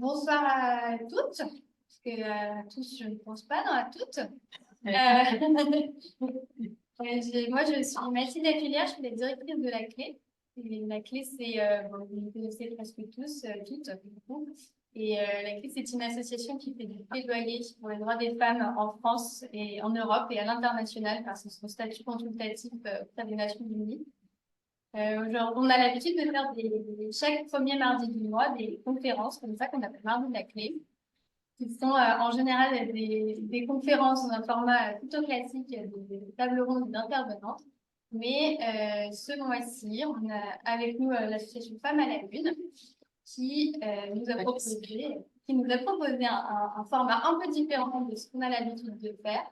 Bonsoir à toutes, parce que tous, je ne pense pas, non, à toutes. Moi, je suis Mathilde Affilière, je suis la directrice de la Clé. Et la Clé, c'est, bon, vous les connaissez presque tous, toutes, du coup. Et la Clé, c'est une association qui fait du plaidoyer pour les droits des femmes en France et en Europe et à l'international, parce que son statut consultatif auprès des Nations Unies. On a l'habitude de faire chaque premier mardi du mois des conférences, comme ça qu'on appelle Mardi de la Clé, qui sont en général des conférences dans un format plutôt classique, des tables rondes d'intervenantes. Mais ce mois-ci, on a avec nous l'association Femmes à la Lune qui nous a proposé un format un peu différent de ce qu'on a l'habitude de faire.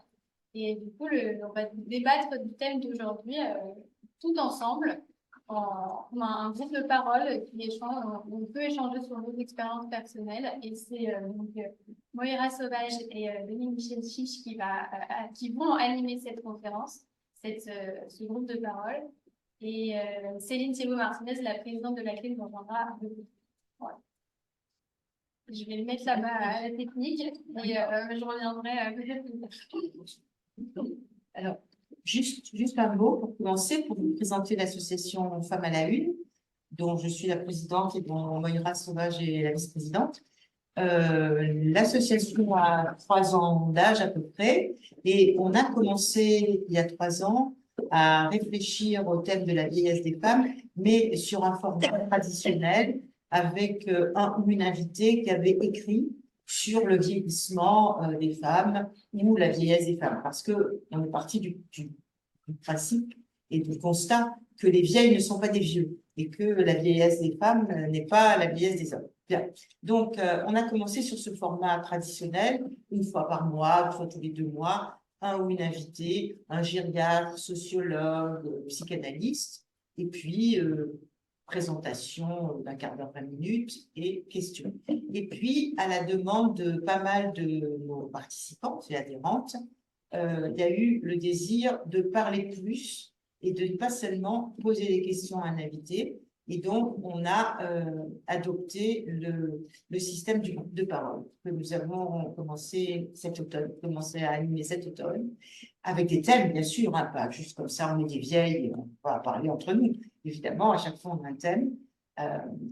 Et du coup, on va débattre du thème d'aujourd'hui tout ensemble. On a un groupe de parole qui échange, on peut échanger sur nos expériences personnelles et c'est Moira Sauvage et Denis Michel Chiche qui vont animer cette conférence, ce groupe de parole. Et Céline Thiebaud-Martinez, la présidente de la Clé, nous rejoindra un peu plus. Voilà. Je vais mettre là-bas à la technique et je reviendrai peut-être plus tard. Alors, juste un mot pour commencer, pour vous présenter l'association Femmes à la Une, dont je suis la présidente et dont Moira Sauvage est la vice-présidente. L'association a 3 ans d'âge à peu près et on a commencé il y a 3 ans à réfléchir au thème de la vieillesse des femmes, mais sur un format traditionnel avec un ou une invitée qui avait écrit sur le vieillissement des femmes ou la vieillesse des femmes, parce que on est parti du principe et du constat que les vieilles ne sont pas des vieux et que la vieillesse des femmes n'est pas la vieillesse des hommes. Bien. Donc, on a commencé sur ce format traditionnel, une fois par mois, une fois tous les 2 mois, un ou une invitée, un gériatre, sociologue, psychanalyste, et puis présentation d'un quart d'heure, 20 minutes et questions. Et puis, à la demande de pas mal de nos participantes et adhérentes, il y a eu le désir de parler plus et de ne pas seulement poser des questions à un invité. Et donc, on a adopté le système du groupe de parole que nous avons commencé à animer cet automne, avec des thèmes, bien sûr, hein, pas juste comme ça, on est des vieilles, on va parler entre nous. Évidemment, à chaque fois, on a un thème.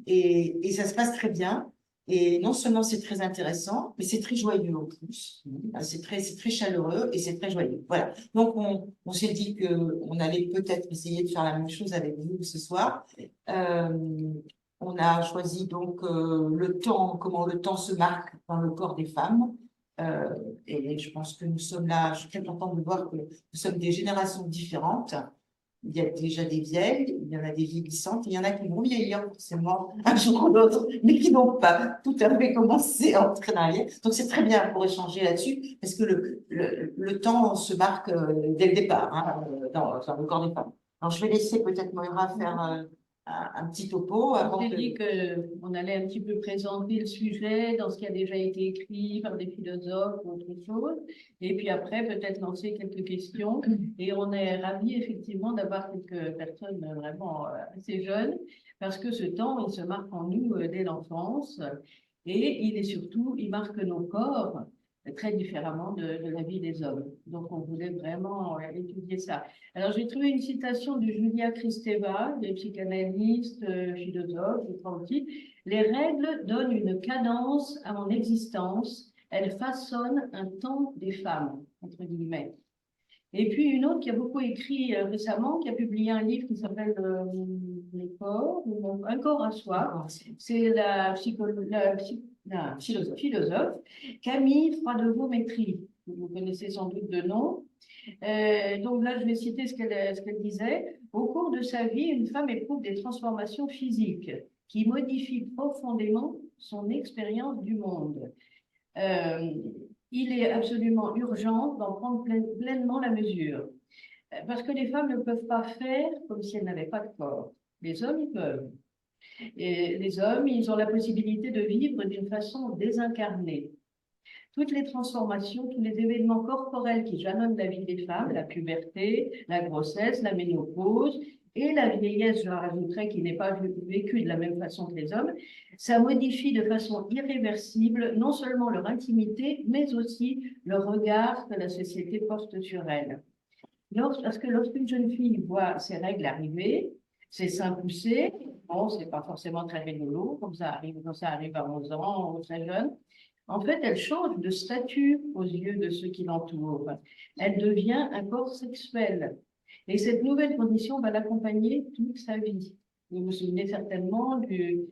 Et ça se passe très bien. Et non seulement c'est très intéressant, mais c'est très joyeux en plus. C'est très chaleureux et c'est très joyeux. Voilà. Donc, on s'est dit qu'on allait peut-être essayer de faire la même chose avec vous ce soir. On a choisi donc le temps, comment le temps se marque dans le corps des femmes. Et je pense que nous sommes là, je suis très contente de voir que nous sommes des générations différentes. Il y a déjà des vieilles, il y en a des vieillissantes, il y en a qui vont vieillir forcément un jour ou l'autre, mais qui n'ont pas tout à fait commencé à entrer dans la vie. Donc c'est très bien pour échanger là-dessus, parce que le temps se marque dès le départ hein, dans le corps des femmes. Alors je vais laisser peut-être Moira faire un petit topo. J'ai dit qu'on allait un petit peu présenter le sujet dans ce qui a déjà été écrit par des philosophes ou autre chose, et puis après peut-être lancer quelques questions. Et on est ravis effectivement d'avoir quelques personnes vraiment assez jeunes, parce que ce temps, il se marque en nous dès l'enfance, et il marque nos corps très différemment de la vie des hommes. Donc, on voulait vraiment étudier ça. Alors, j'ai trouvé une citation de Julia Kristeva, des psychanalystes, philosophes, je crois aussi. « Les règles donnent une cadence à mon existence. Elles façonnent un temps des femmes, entre guillemets. » Et puis, une autre qui a beaucoup écrit récemment, qui a publié un livre qui s'appelle Les corps, ou Un corps à soi. C'est la philosophe Camille Froidevaux-Métry. Vous connaissez sans doute de nom. Donc là, je vais citer ce qu'elle disait. Au cours de sa vie, une femme éprouve des transformations physiques qui modifient profondément son expérience du monde. Il est absolument urgent d'en prendre pleinement la mesure. Parce que les femmes ne peuvent pas faire comme si elles n'avaient pas de corps. Les hommes, ils peuvent. Et les hommes, ils ont la possibilité de vivre d'une façon désincarnée. Toutes les transformations, tous les événements corporels qui jalonnent la vie des femmes, la puberté, la grossesse, la ménopause et la vieillesse, je rajouterais, qui n'est pas vécue de la même façon que les hommes, ça modifie de façon irréversible non seulement leur intimité, mais aussi le regard que la société porte sur elle. Parce que lorsqu'une jeune fille voit ses règles arriver, ses seins pousser, bon, c'est pas forcément très rigolo, quand ça arrive à 11 ans ou très jeune, en fait, elle change de statut aux yeux de ceux qui l'entourent. Elle devient un corps sexuel. Et cette nouvelle condition va l'accompagner toute sa vie. Vous vous souvenez certainement du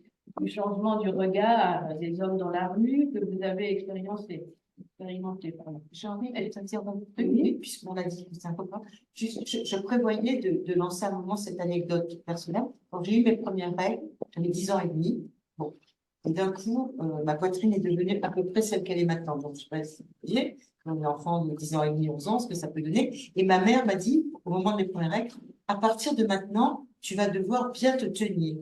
changement du regard des hommes dans la rue que vous avez expérimenté. J'ai envie de dire dans 2 minutes, puisqu'on l'a dit, c'est important. Je prévoyais de lancer à un moment cette anecdote personnelle. Quand j'ai eu mes premières règles, j'avais 10 ans et demi. Bon. Et d'un coup, ma poitrine est devenue à peu près celle qu'elle est maintenant. Donc, je ne sais pas si vous voyez, un enfant de 10 ans et demi, 11 ans, ce que ça peut donner. Et ma mère m'a dit, au moment de mes premières règles, à partir de maintenant, tu vas devoir bien te tenir.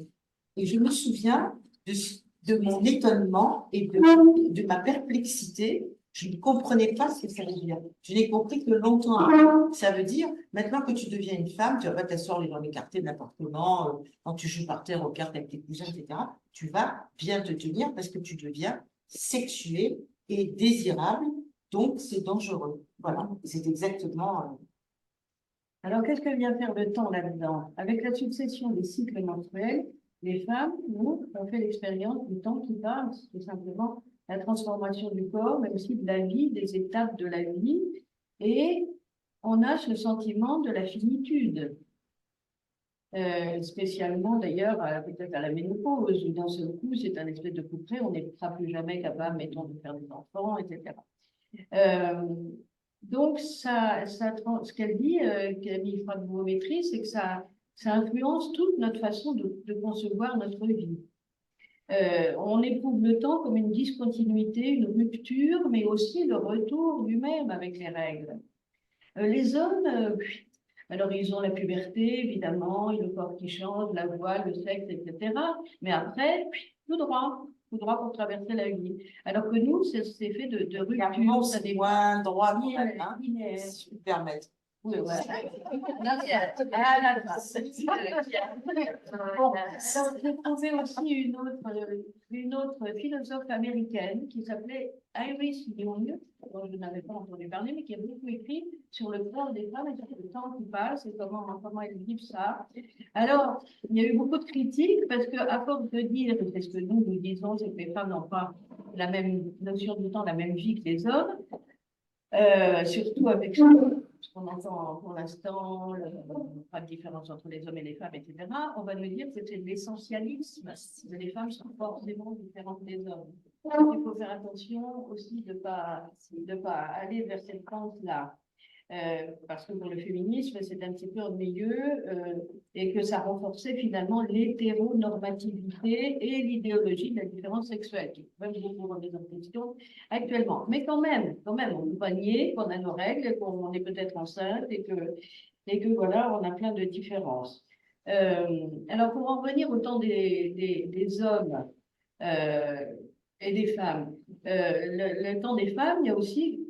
Et je me souviens de mon étonnement et de ma perplexité. Je ne comprenais pas ce que ça veut dire. Je n'ai compris que longtemps après. Ça veut dire, maintenant que tu deviens une femme, tu vas pas t'asseoir les jambes écartées n'importe comment, quand tu joues par terre aux cartes avec tes cousins, etc. Tu vas bien te tenir parce que tu deviens sexuée et désirable, donc c'est dangereux. Voilà, c'est exactement. Alors, qu'est-ce que vient faire le temps là-dedans? Avec la succession des cycles menstruels, les femmes, nous, ont fait l'expérience du temps qui passe, tout simplement la transformation du corps, mais aussi de la vie, des étapes de la vie. Et on a ce sentiment de la finitude. Spécialement d'ailleurs, peut-être à la ménopause, où d'un seul coup, c'est un espèce de coup près, on n'est plus jamais capable, mettons, de faire des enfants, etc. Donc, ce qu'elle dit, Camille Fragmométrie, c'est que ça influence toute notre façon de concevoir notre vie. On éprouve le temps comme une discontinuité, une rupture, mais aussi le retour du même avec les règles. Les hommes, alors ils ont la puberté, évidemment, et le corps qui change, la voix, le sexe, etc. Mais après, tout droit pour traverser la vie. Alors que nous, c'est fait de rupture, ça C'est moins droit, quand même, hein, linéaire. si je peux me permettre. Oui, voilà. Bon, alors, j'ai trouvé aussi une autre philosophe américaine qui s'appelait Iris Young, dont je n'avais pas entendu parler, mais qui a beaucoup écrit sur le corps des femmes et sur le temps qui passe et comment elles vivent ça. Alors, il y a eu beaucoup de critiques parce qu'à force de dire, c'est ce que nous disons, c'est que les femmes n'ont pas la même notion du temps, la même vie que les hommes, surtout avec ce qu'on entend pour l'instant, pas de différence entre les hommes et les femmes, etc., on va nous dire que c'est l'essentialisme. Les femmes sont forcément différentes des hommes. Il faut faire attention aussi de pas aller vers cette pente-là. Parce que pour le féminisme, c'est un petit peu ennuyeux et que ça renforçait finalement l'hétéronormativité et l'idéologie de la différence sexuelle, qui est même beaucoup remise en question actuellement. Mais quand même, on ne peut pas nier qu'on a nos règles, qu'on est peut-être enceinte et que voilà, on a plein de différences. Alors pour en revenir au temps des hommes et des femmes, le temps des femmes, il y a aussi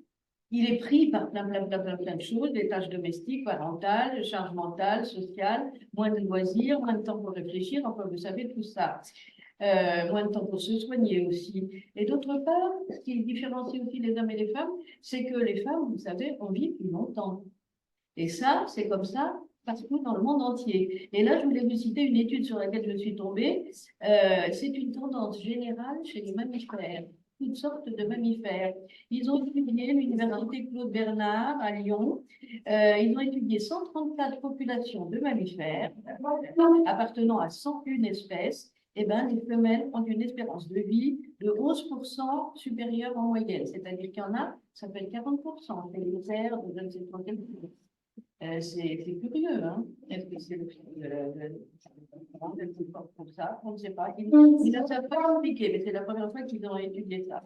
il est pris par plein de choses, des tâches domestiques, parentales, charges mentales, sociales, moins de loisirs, moins de temps pour réfléchir, enfin vous savez tout ça. Moins de temps pour se soigner aussi. Et d'autre part, ce qui différencie aussi les hommes et les femmes, c'est que les femmes, vous savez, on vit plus longtemps. Et ça, c'est comme ça partout dans le monde entier. Et là, je voulais vous citer une étude sur laquelle je suis tombée. C'est une tendance générale chez les mammifères, toutes sortes de mammifères. Ils ont étudié l'université Claude Bernard à Lyon. Ils ont étudié 134 populations de mammifères appartenant à 101 espèces. Eh ben, les femelles ont une espérance de vie de 11% supérieure en moyenne. C'est-à-dire qu'il y en a, ça fait 40%. C'est les airs de je ne sais pas quel c'est curieux, hein? Est-ce que c'est le comme ça? On ne sait pas. Ils ne savent pas expliquer, mais c'est la première fois qu'ils ont étudié ça.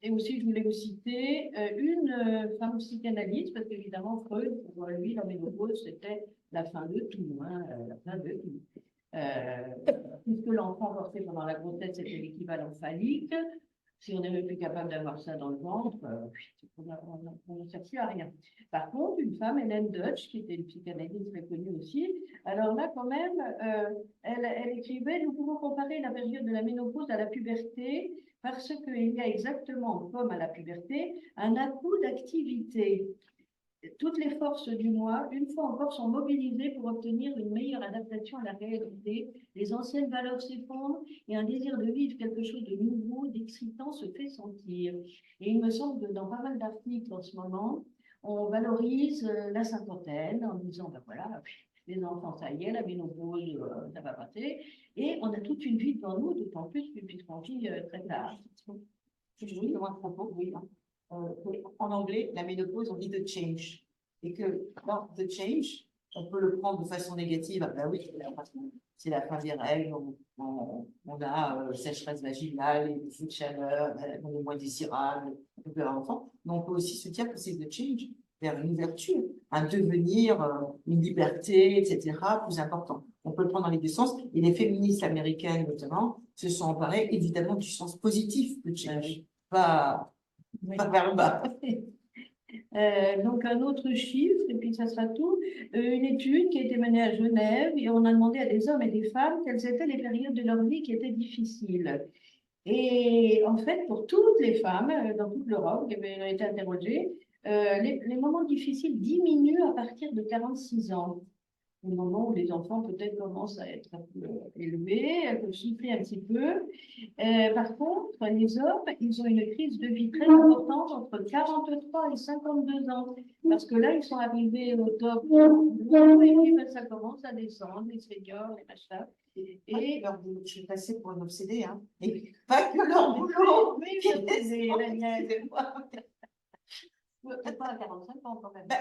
Et aussi, je voulais vous citer une femme psychanalyste, parce qu'évidemment, Freud, pour lui, la ménopause, c'était la fin de tout, hein, la fin de tout. Puisque l'enfant porté pendant la grossesse, c'était l'équivalent phallique. Si on n'est plus capable d'avoir ça dans le ventre, on ne sert plus à rien. Par contre, une femme, Hélène Deutsch, qui était une psychanalyste très connue aussi, alors là, quand même, elle écrivait: nous pouvons comparer la période de la ménopause à la puberté parce qu'il y a exactement, comme à la puberté, un à-coup d'activité. Toutes les forces du moi, une fois encore, sont mobilisées pour obtenir une meilleure adaptation à la réalité. Les anciennes valeurs s'effondrent et un désir de vivre quelque chose de nouveau, d'excitant se fait sentir. Et il me semble que dans pas mal d'articles en ce moment, on valorise la cinquantaine en disant, ben voilà, les enfants, ça y est, la ménopause, ça va passer. Et on a toute une vie devant nous, d'autant plus puisqu'on vit très tard. Oui, à propos, oui. En anglais, la ménopause, on dit the change. Et que dans the change, on peut le prendre de façon négative. Ah ben oui, c'est la fin des règles, on a sécheresse vaginale, les coups de chaleur, on est moins désirable, on peut avoir un enfant. Mais on peut aussi se dire que c'est the change vers une ouverture, un devenir, une liberté, etc., plus important. On peut le prendre dans les deux sens. Et les féministes américaines, notamment, se sont emparées évidemment du sens positif de change, pas vers le bas. Donc, un autre chiffre, et puis ça sera tout. Une étude qui a été menée à Genève, et on a demandé à des hommes et des femmes quelles étaient les périodes de leur vie qui étaient difficiles. Et en fait, pour toutes les femmes, dans toute l'Europe qui avaient été interrogées, les moments difficiles diminuent à partir de 46 ans. Au moment où les enfants peut-être commencent à être un peu élevés, à souffler un petit peu. Par contre, les hommes, ils ont une crise de vie très importante entre 43 et 52 ans. Parce que là, ils sont arrivés au top. Et puis, ben, ça commence à descendre, les seniors, les machins. Et leur boulot, je suis passée pour une obsédée, hein. Et pas que leur boulot. Oui, c'est la mienne. Peut-être pas à 45 ans quand même. Ben,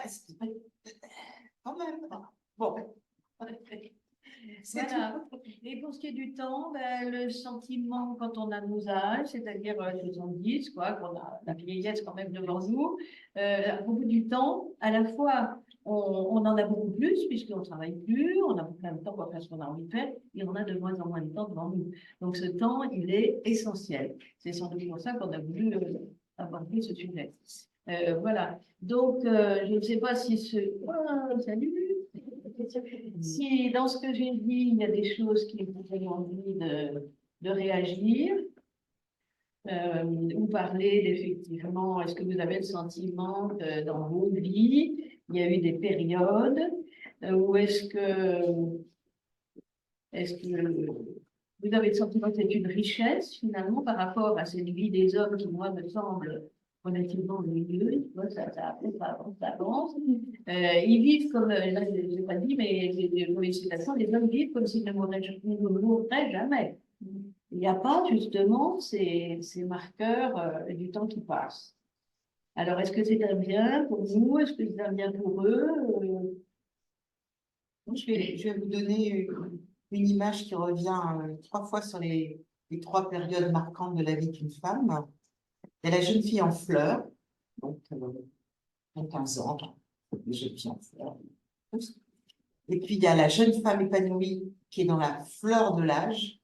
quand même. Bon. Voilà. Et pour ce qui est du temps, ben, le sentiment quand on a nos âges, c'est-à-dire 70, quoi, qu'on a la vieillesse quand même devant nous, au bout du temps, à la fois, on en a beaucoup plus puisqu'on ne travaille plus, on a plein de temps pour faire ce qu'on a envie de faire, et on a de moins en moins de temps devant nous. Donc ce temps, il est essentiel. C'est sans doute pour ça qu'on a voulu aborder ce sujet. Voilà. Donc, je ne sais pas si ce... Oh, salut! Si dans ce que j'ai dit, il y a des choses qui vous donnent envie de réagir, ou parler d'effectivement, est-ce que vous avez le sentiment que dans vos vies, il y a eu des périodes, ou est-ce que vous avez le sentiment que c'est une richesse finalement par rapport à cette vie des hommes qui, moi, me semble relativement lumineuse, ça avance, ça avance. Ils vivent comme, là, je n'ai pas dit, mais les hommes vivent comme s'ils ne mourraient jamais. Il n'y a pas justement ces marqueurs du temps qui passe. Alors, est-ce que c'est un bien pour nous? Est-ce que c'est un bien pour eux? Je vais vous donner une image qui revient 3 fois sur les 3 périodes marquantes de la vie d'une femme. Il y a la jeune fille en fleurs, donc 15 ans, les jeunes filles en fleurs. Et puis il y a la jeune femme épanouie qui est dans la fleur de l'âge.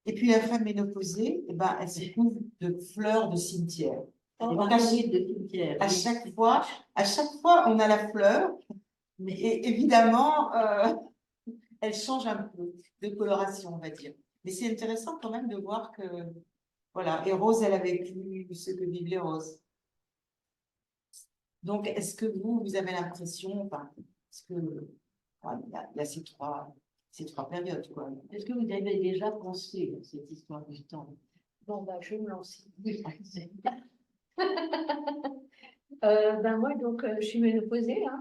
Et puis la femme ménopausée, eh ben, elle se couvre de fleurs de cimetière. Donc, à chaque fois, on a la fleur, mais évidemment, elle change un peu de coloration, on va dire. Mais c'est intéressant quand même de voir que, voilà, et Rose, elle a vécu ce que vivent les roses. Donc, est-ce que vous avez l'impression, enfin, est-ce que, il y a ces trois périodes, quoi. Est-ce que vous avez déjà pensé à cette histoire du temps? Bon, bah, je vais me lancer. Ben moi, donc, je suis ménopausée, hein,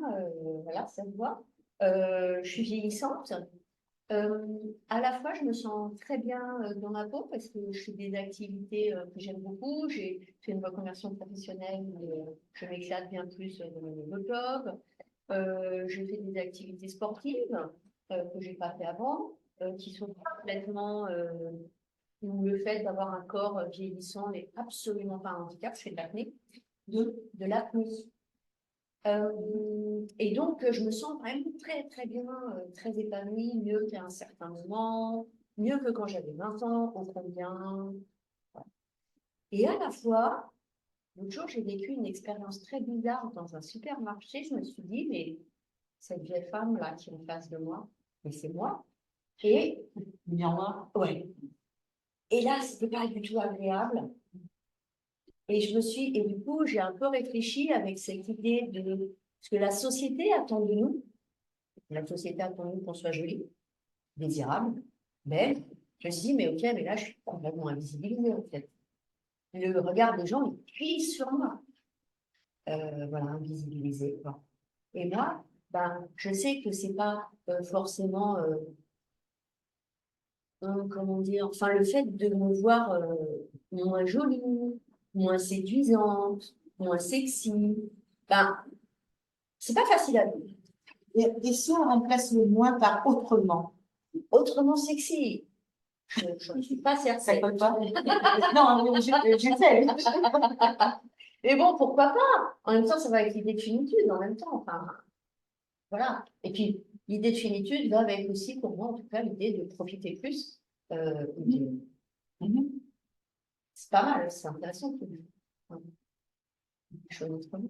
voilà, ça se voit. Je suis vieillissante. À la fois, je me sens très bien dans ma peau parce que je fais des activités que j'aime beaucoup. J'ai fait une reconversion professionnelle où je m'éclate bien plus dans mon nouveau job. Je fais des activités sportives que j'ai pas fait avant, qui sont complètement où le fait d'avoir un corps vieillissant n'est absolument pas un handicap. Je fais de l'apnée. De l'apnée. Et donc, je me sens vraiment très, très bien, très épanouie, mieux qu'à un certain moment, mieux que quand j'avais 20 ans, ô combien. Et à la fois, l'autre jour, j'ai vécu une expérience très bizarre dans un supermarché. Je me suis dit, mais cette vieille femme-là qui est en face de moi, mais c'est moi. Et, ouais. Et là, c'était pas du tout agréable. Et du coup, j'ai un peu réfléchi avec cette idée de ce que la société attend de nous. La société attend de nous qu'on soit jolie, désirable, belle. Je me suis dit, mais ok, mais là, je suis complètement invisibilisée, en fait. Le regard des gens, il puise sur moi. Voilà, invisibilisée. Bon. Et moi, ben, je sais que c'est pas forcément, comment dire, enfin, le fait de me voir moins jolie, moins séduisante, moins sexy, ben, c'est pas facile à vivre. Et si on remplace le moins par autrement, Autrement sexy, je ne suis pas ça certaine. colle pas? Non, j'essaie. Mais bon, pourquoi pas? En même temps, ça va avec l'idée de finitude, en même temps. Enfin, voilà. Et puis, l'idée de finitude va avec aussi, pour moi, en tout cas, l'idée de profiter plus. C'est pas mal, c'est intéressant. Les choses autrement.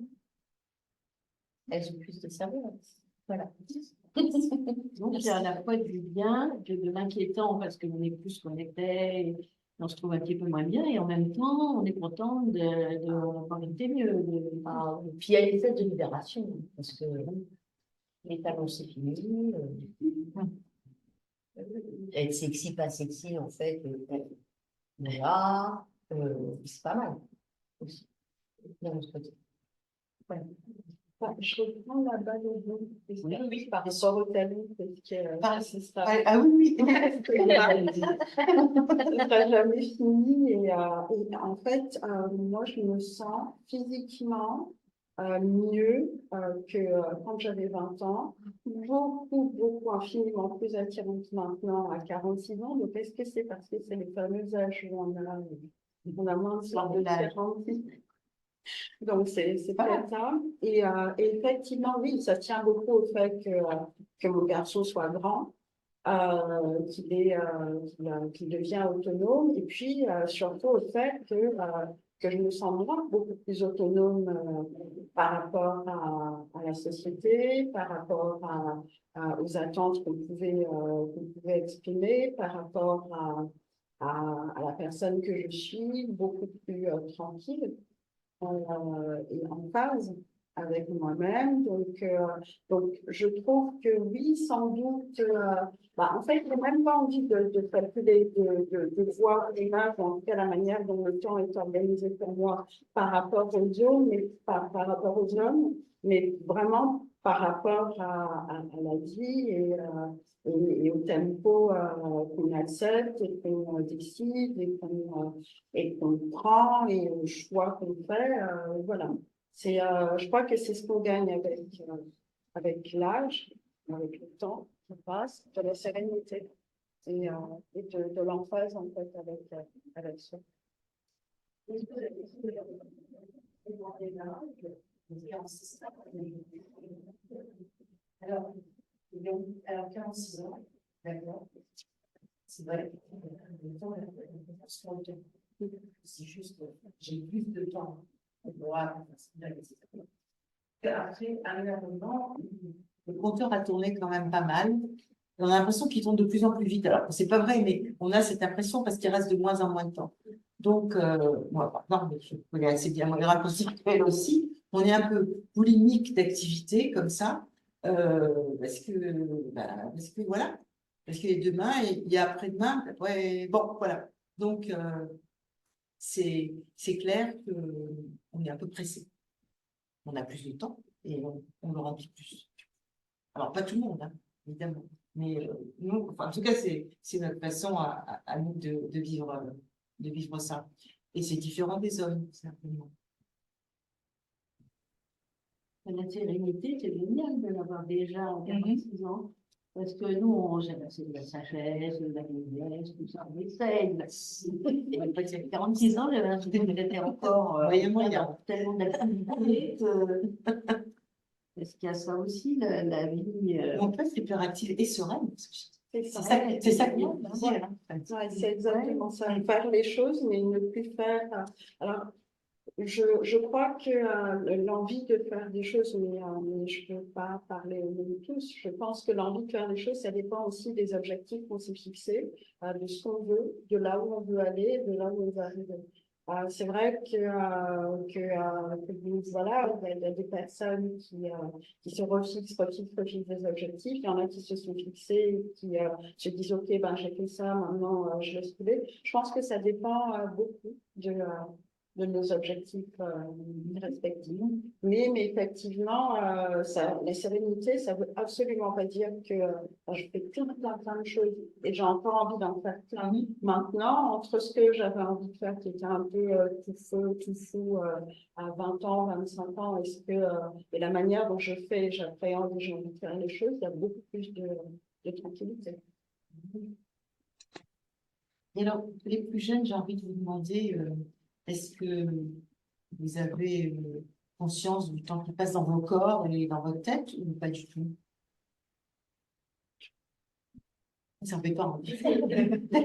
Elles ont plus de saveur. Voilà. Donc, il y a à la fois du bien, de l'inquiétant parce qu'on est plus connecté, et on se trouve un petit peu moins bien, et en même temps, on est content d'avoir été mieux. Et puis, il y a l'effet de libération, parce que les talons, c'est fini. Être sexy, pas sexy, en fait, voilà, c'est pas mal aussi. D'un autre côté. Voilà. Je reprends la balle au bout, Oui, par rapport au talent, parce que c'est ça. Ah oui, oui. Ça sera jamais fini. Et en fait, moi, je me sens physiquement mieux que quand j'avais 20 ans. Beaucoup, infiniment plus attirante maintenant à 46 ans. Donc, est-ce que c'est parce que c'est les fameux âges où on a moins de sortes de différences? Donc, c'est pas ça. Et effectivement, oui, ça tient beaucoup au fait que mon garçon soit grand, qu'il devient autonome, et puis surtout au fait que je me sens beaucoup plus autonome par rapport à la société, par rapport aux attentes qu'on pouvait exprimer, par rapport à la personne que je suis, beaucoup plus tranquille et en phase avec moi-même. Donc, je trouve que oui, sans doute, en fait, je n'ai même pas envie de calculer, de voir l'image, ou en tout cas la manière dont le temps est organisé pour moi par rapport aux hommes, mais par rapport aux hommes, mais vraiment par rapport à la vie et au tempo qu'on accepte et qu'on décide et qu'on prend et au choix qu'on fait. Voilà. Je crois que c'est ce qu'on gagne avec l'âge, avec le temps qui passe, de la sérénité et de l'emphase en fait avec ça. Alors 46 ans, d'accord. C'est vrai. C'est juste que j'ai plus de temps pour après, à un moment, le compteur a tourné quand même pas mal. On a l'impression qu'il tourne de plus en plus vite. Alors, c'est pas vrai, mais on a cette impression parce qu'il reste de moins en moins de temps. Donc, moi, non, mais je connais assez bien mon raccourci elle aussi. On est un peu boulimique d'activité comme ça, parce que voilà. Parce qu'il y a demain, il y a après-demain, après, bon, voilà. Donc, c'est clair qu'on est un peu pressé. On a plus de temps et on le remplit plus. Alors, pas tout le monde, hein, évidemment. Mais nous, enfin, en tout cas, c'est notre façon à nous de vivre ça. Et c'est différent des hommes, simplement. La sérénité, c'est génial de l'avoir déjà à 46 ans. Parce que nous, c'est de la sagesse, de la vieillesse, tout ça, on essaye. Et 46 ans, j'étais encore tellement d'activité que... Est-ce qu'il y a ça aussi, la vie On peut être hyperactive et sereine. C'est ça que vous disiez, Ouais. hein, en fait. Ouais, c'est exactement ça. Faire les choses, mais ne plus faire. Alors, je crois que l'envie de faire des choses, mais je ne peux pas parler au nom de tous, je pense que l'envie de faire des choses, ça dépend aussi des objectifs qu'on s'est fixés, de ce qu'on veut, de là où on veut aller, de là où on va arriver. C'est vrai voilà, il y a des personnes qui se refixent des objectifs. Il y en a qui se sont fixés, qui se disent, OK, ben, j'ai fait ça, maintenant je laisse couler. Je pense que ça dépend beaucoup de nos objectifs respectifs. Mais effectivement, la sérénité, ça veut absolument pas dire que je fais plein de choses et j'ai encore envie d'en faire plein. Maintenant, entre ce que j'avais envie de faire, qui était un peu tout feu, tout fou à 20 ans, 25 ans, et la manière dont je fais, j'appréhende et j'ai envie de faire les choses, il y a beaucoup plus de tranquillité. Et alors, pour les plus jeunes, j'ai envie de vous demander, est-ce que vous avez conscience du temps qui passe dans vos corps et dans votre tête ou pas du tout? Ça ne fait pas envie.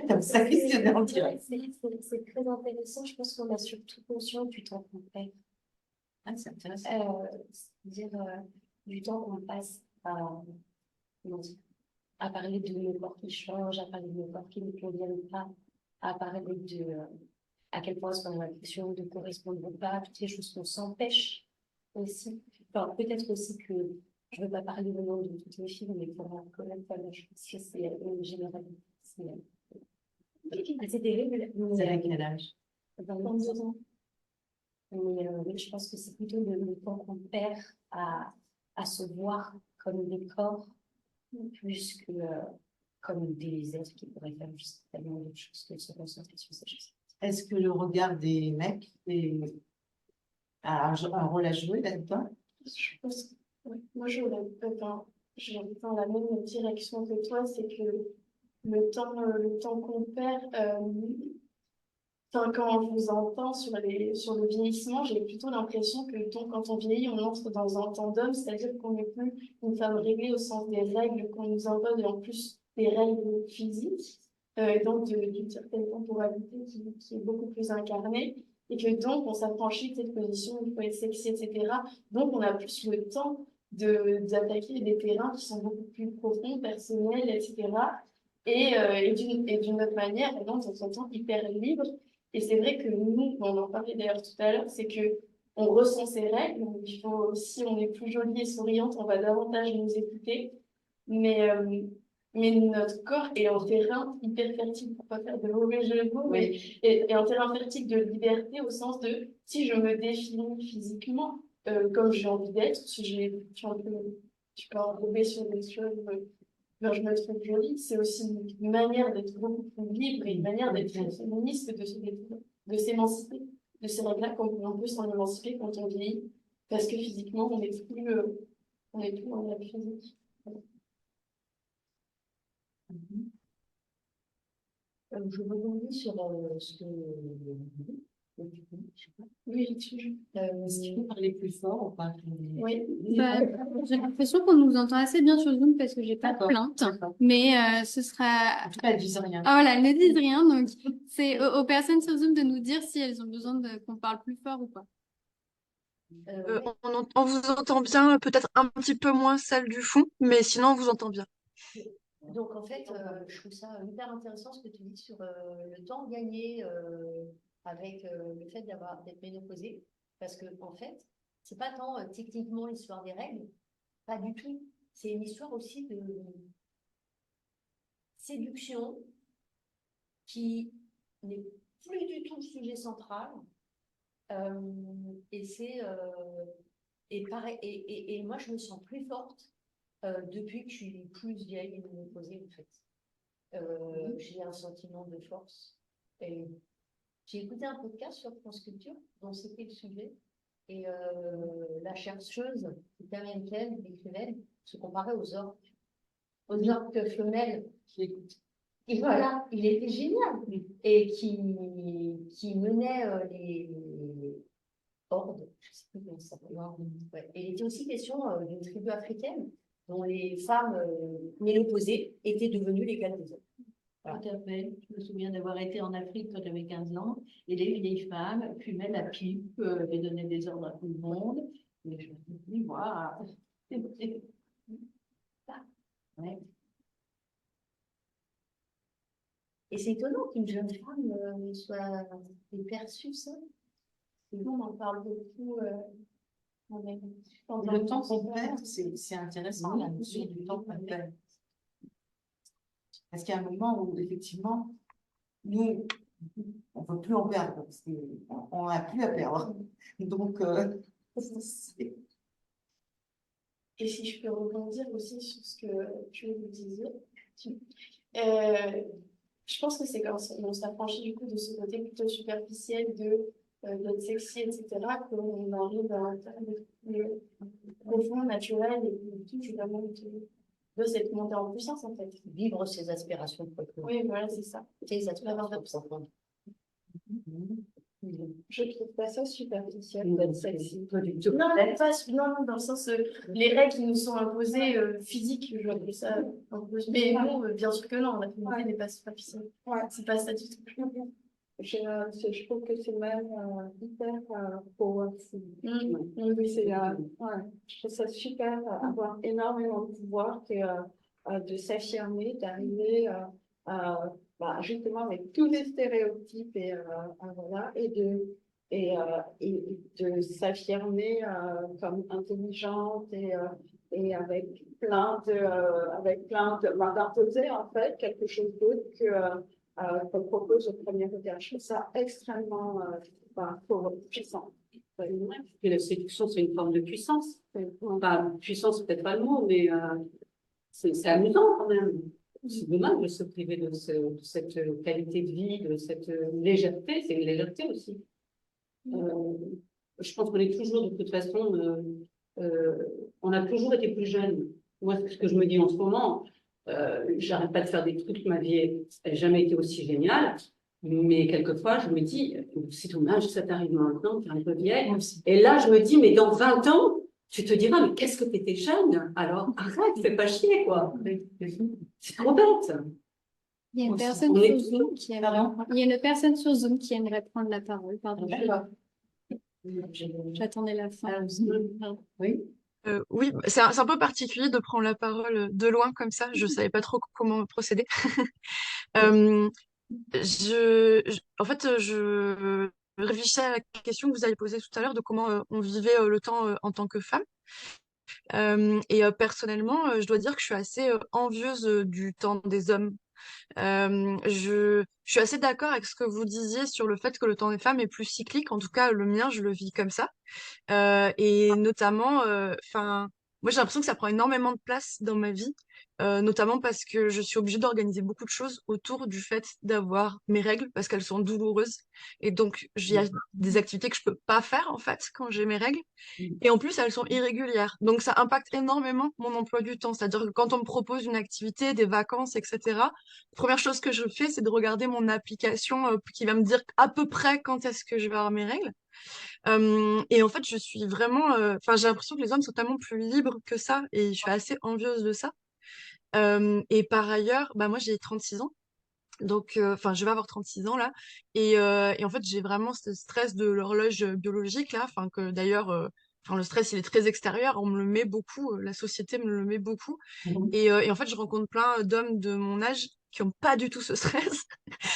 Comme ça, questionner en direct. C'est très intéressant. Je pense qu'on a surtout conscience du temps qu'on fait. Ah, c'est intéressant. C'est-à-dire du temps qu'on passe comment dire, à parler de nos corps qui changent, à parler de nos corps qui ne conviennent pas, à parler de à quel point est-ce qu'on a l'impression de correspondre ou pas, toutes les choses qu'on s'empêche aussi. Enfin, peut-être aussi que je ne veux pas parler au nom de toutes les filles, mais pour moi, quand même, je pense que c'est une généralité. C'est terrible. Vous avez quel âge? 22 ans. Mais je pense que c'est plutôt le temps qu'on perd à se voir comme des corps, plus que comme des êtres qui pourraient faire juste tellement de choses que de se concentrer sur ces choses. Est-ce que le regard des mecs a un rôle à jouer là-dedans? Je pense que moi, je vais dans la même direction que toi, c'est que le temps qu'on perd, quand on vous entend sur le vieillissement, j'ai plutôt l'impression que quand on vieillit, on entre dans un temps d'homme, c'est-à-dire qu'on n'est plus une femme réglée au sens des règles qu'on nous impose et en plus des règles physiques, et donc d'une certaine temporalité qui est beaucoup plus incarnée, et que donc on s'affranchit de cette position, il faut être sexy, etc. Donc on a plus le temps d'attaquer des terrains qui sont beaucoup plus profonds, personnels, etc. Et d'une autre manière, et donc on se sent hyper libre. Et c'est vrai que nous, on en parlait d'ailleurs tout à l'heure, c'est que on ressent ces règles. Donc il faut, si on est plus jolie et souriante, on va davantage nous écouter. Mais notre corps est un terrain hyper fertile, pour pas faire de mauvais jeu de mots, mais est un terrain fertile de liberté au sens de si je me définis physiquement comme j'ai envie d'être, si je peux enrober sur des choses. Ben, je me trouve jolie, c'est aussi une manière d'être beaucoup plus libre et une manière d'être féministe, de s'émanciper de ces règles-là, comme on peut s'en émanciper quand on vieillit, parce que physiquement, on n'est plus dans la physique. Je rebondis sur ce que Oui, toujours. Est-ce qu'il faut parler plus fort ou pas? Oui. Bah, j'ai l'impression qu'on nous entend assez bien sur Zoom parce que j'ai pas de D'accord, plainte, d'accord. mais ce sera. En tout cas, elles disent rien. Ah voilà, elles ne disent rien, donc c'est aux personnes sur Zoom de nous dire si elles ont besoin qu'on parle plus fort ou pas. On vous entend bien, peut-être un petit peu moins celle du fond, mais sinon on vous entend bien. Donc, en fait, je trouve ça hyper intéressant ce que tu dis sur le temps gagné avec le fait d'être ménopausée. Parce que, en fait, c'est pas tant techniquement l'histoire des règles, pas du tout. C'est une histoire aussi de séduction qui n'est plus du tout le sujet central. Et c'est. Et pareil, et moi, je me sens plus forte depuis que je suis plus vieille et ménopausée, en fait. J'ai un sentiment de force. Et j'ai écouté un podcast sur France Culture dont c'était le sujet. Et la chercheuse, c'était américaine, l'écrivaine, se comparait aux orques femelles. Et voilà, il était génial. Et qui menait les hordes, je ne sais plus comment ça s'appelle. Ouais. Et il était aussi question d'une tribu africaine dont les femmes ménopausées étaient devenues l'égale des hommes. Voilà. Tout à fait. Je me souviens d'avoir été en Afrique quand j'avais 15 ans et les vieilles femmes fumaient la pipe et donnaient des ordres à tout le monde. Et je me dis, waouh! Ouais. Et c'est étonnant qu'une jeune femme soit ait perçu ça. Nous, on en parle beaucoup. Le temps qu'on perd, c'est intéressant, la notion du temps qu'on perd. Parce qu'il y a un moment où, effectivement, nous, on ne veut plus en perdre, parce qu'on n'a plus à perdre. Donc, Et si je peux rebondir aussi sur ce que tu nous disais, je pense que c'est quand on s'affranchit du coup de ce côté plutôt superficiel d'être sexy, etc., qu'on arrive à un terme plus profond, naturel, et qui touche vraiment de cette montée en puissance, en fait. Vivre ses aspirations profondes. Oui, voilà, c'est ça. Tes aspirations profondes. Je trouve pas ça superficiel d'être sexy. Non, mais pas, non, dans le sens, les règles qui nous sont imposées physiques, je vois ça un peu. Mais bon, bien sûr que non, la féminité n'est pas superficielle. Ouais. C'est pas ça du tout. Je trouve que c'est même hyper powerful. Oui, C'est, ouais, je trouve ça super, avoir énormément de pouvoir de s'affirmer, d'arriver justement avec tous les stéréotypes voilà, et de s'affirmer comme intelligente et avec plein d'imposer en fait quelque chose d'autre qu'on propose au premier regard. Je trouve ça extrêmement puissant. Et la séduction, c'est une forme de puissance. Enfin, puissance, peut-être pas le mot, mais c'est amusant quand même. C'est dommage de se priver de cette qualité de vie, de cette légèreté. C'est une légèreté aussi. Je pense qu'on est toujours, de toute façon, on a toujours été plus jeune. Moi, c'est ce que je me dis en ce moment. J'arrête pas de faire des trucs, ma vie n'a jamais été aussi géniale. Mais quelquefois, je me dis, c'est dommage, ça t'arrive maintenant, tu es un peu vieille. Et là, je me dis, mais dans 20 ans, tu te diras, mais qu'est-ce que tu étais jeune? Alors, arrête, fais pas chier, quoi. C'est trop bête. Il y a une personne sur Zoom qui aimerait... Il y a une personne sur Zoom qui aimerait prendre la parole. Pardon. J'attendais la fin. oui. Oui, c'est un peu particulier de prendre la parole de loin comme ça. Je savais pas trop comment procéder. Euh, en fait, je réfléchissais à la question que vous avez posée tout à l'heure de comment on vivait le temps en tant que femme. Personnellement, je dois dire que je suis assez envieuse du temps des hommes. Je suis assez d'accord avec ce que vous disiez sur le fait que le temps des femmes est plus cyclique. En tout cas, le mien, je le vis comme ça. Et notamment, enfin, moi, j'ai l'impression que ça prend énormément de place dans ma vie, notamment parce que je suis obligée d'organiser beaucoup de choses autour du fait d'avoir mes règles, parce qu'elles sont douloureuses. Et donc, il y a des activités que je peux pas faire, en fait, quand j'ai mes règles. Et en plus, elles sont irrégulières. Donc, ça impacte énormément mon emploi du temps. C'est-à-dire que quand on me propose une activité, des vacances, etc., la première chose que je fais, c'est de regarder mon application qui va me dire à peu près quand est-ce que je vais avoir mes règles. Et en fait, je suis vraiment... Enfin, j'ai l'impression que les hommes sont tellement plus libres que ça. Et je suis assez envieuse de ça. Et par ailleurs, bah, moi, j'ai 36 ans. Donc, enfin, je vais avoir 36 ans là. Et en fait, j'ai vraiment ce stress de l'horloge biologique là. Enfin, que d'ailleurs, enfin, le stress, il est très extérieur. On me le met beaucoup. La société me le met beaucoup. Et en fait, je rencontre plein d'hommes de mon âge qui ont pas du tout ce stress.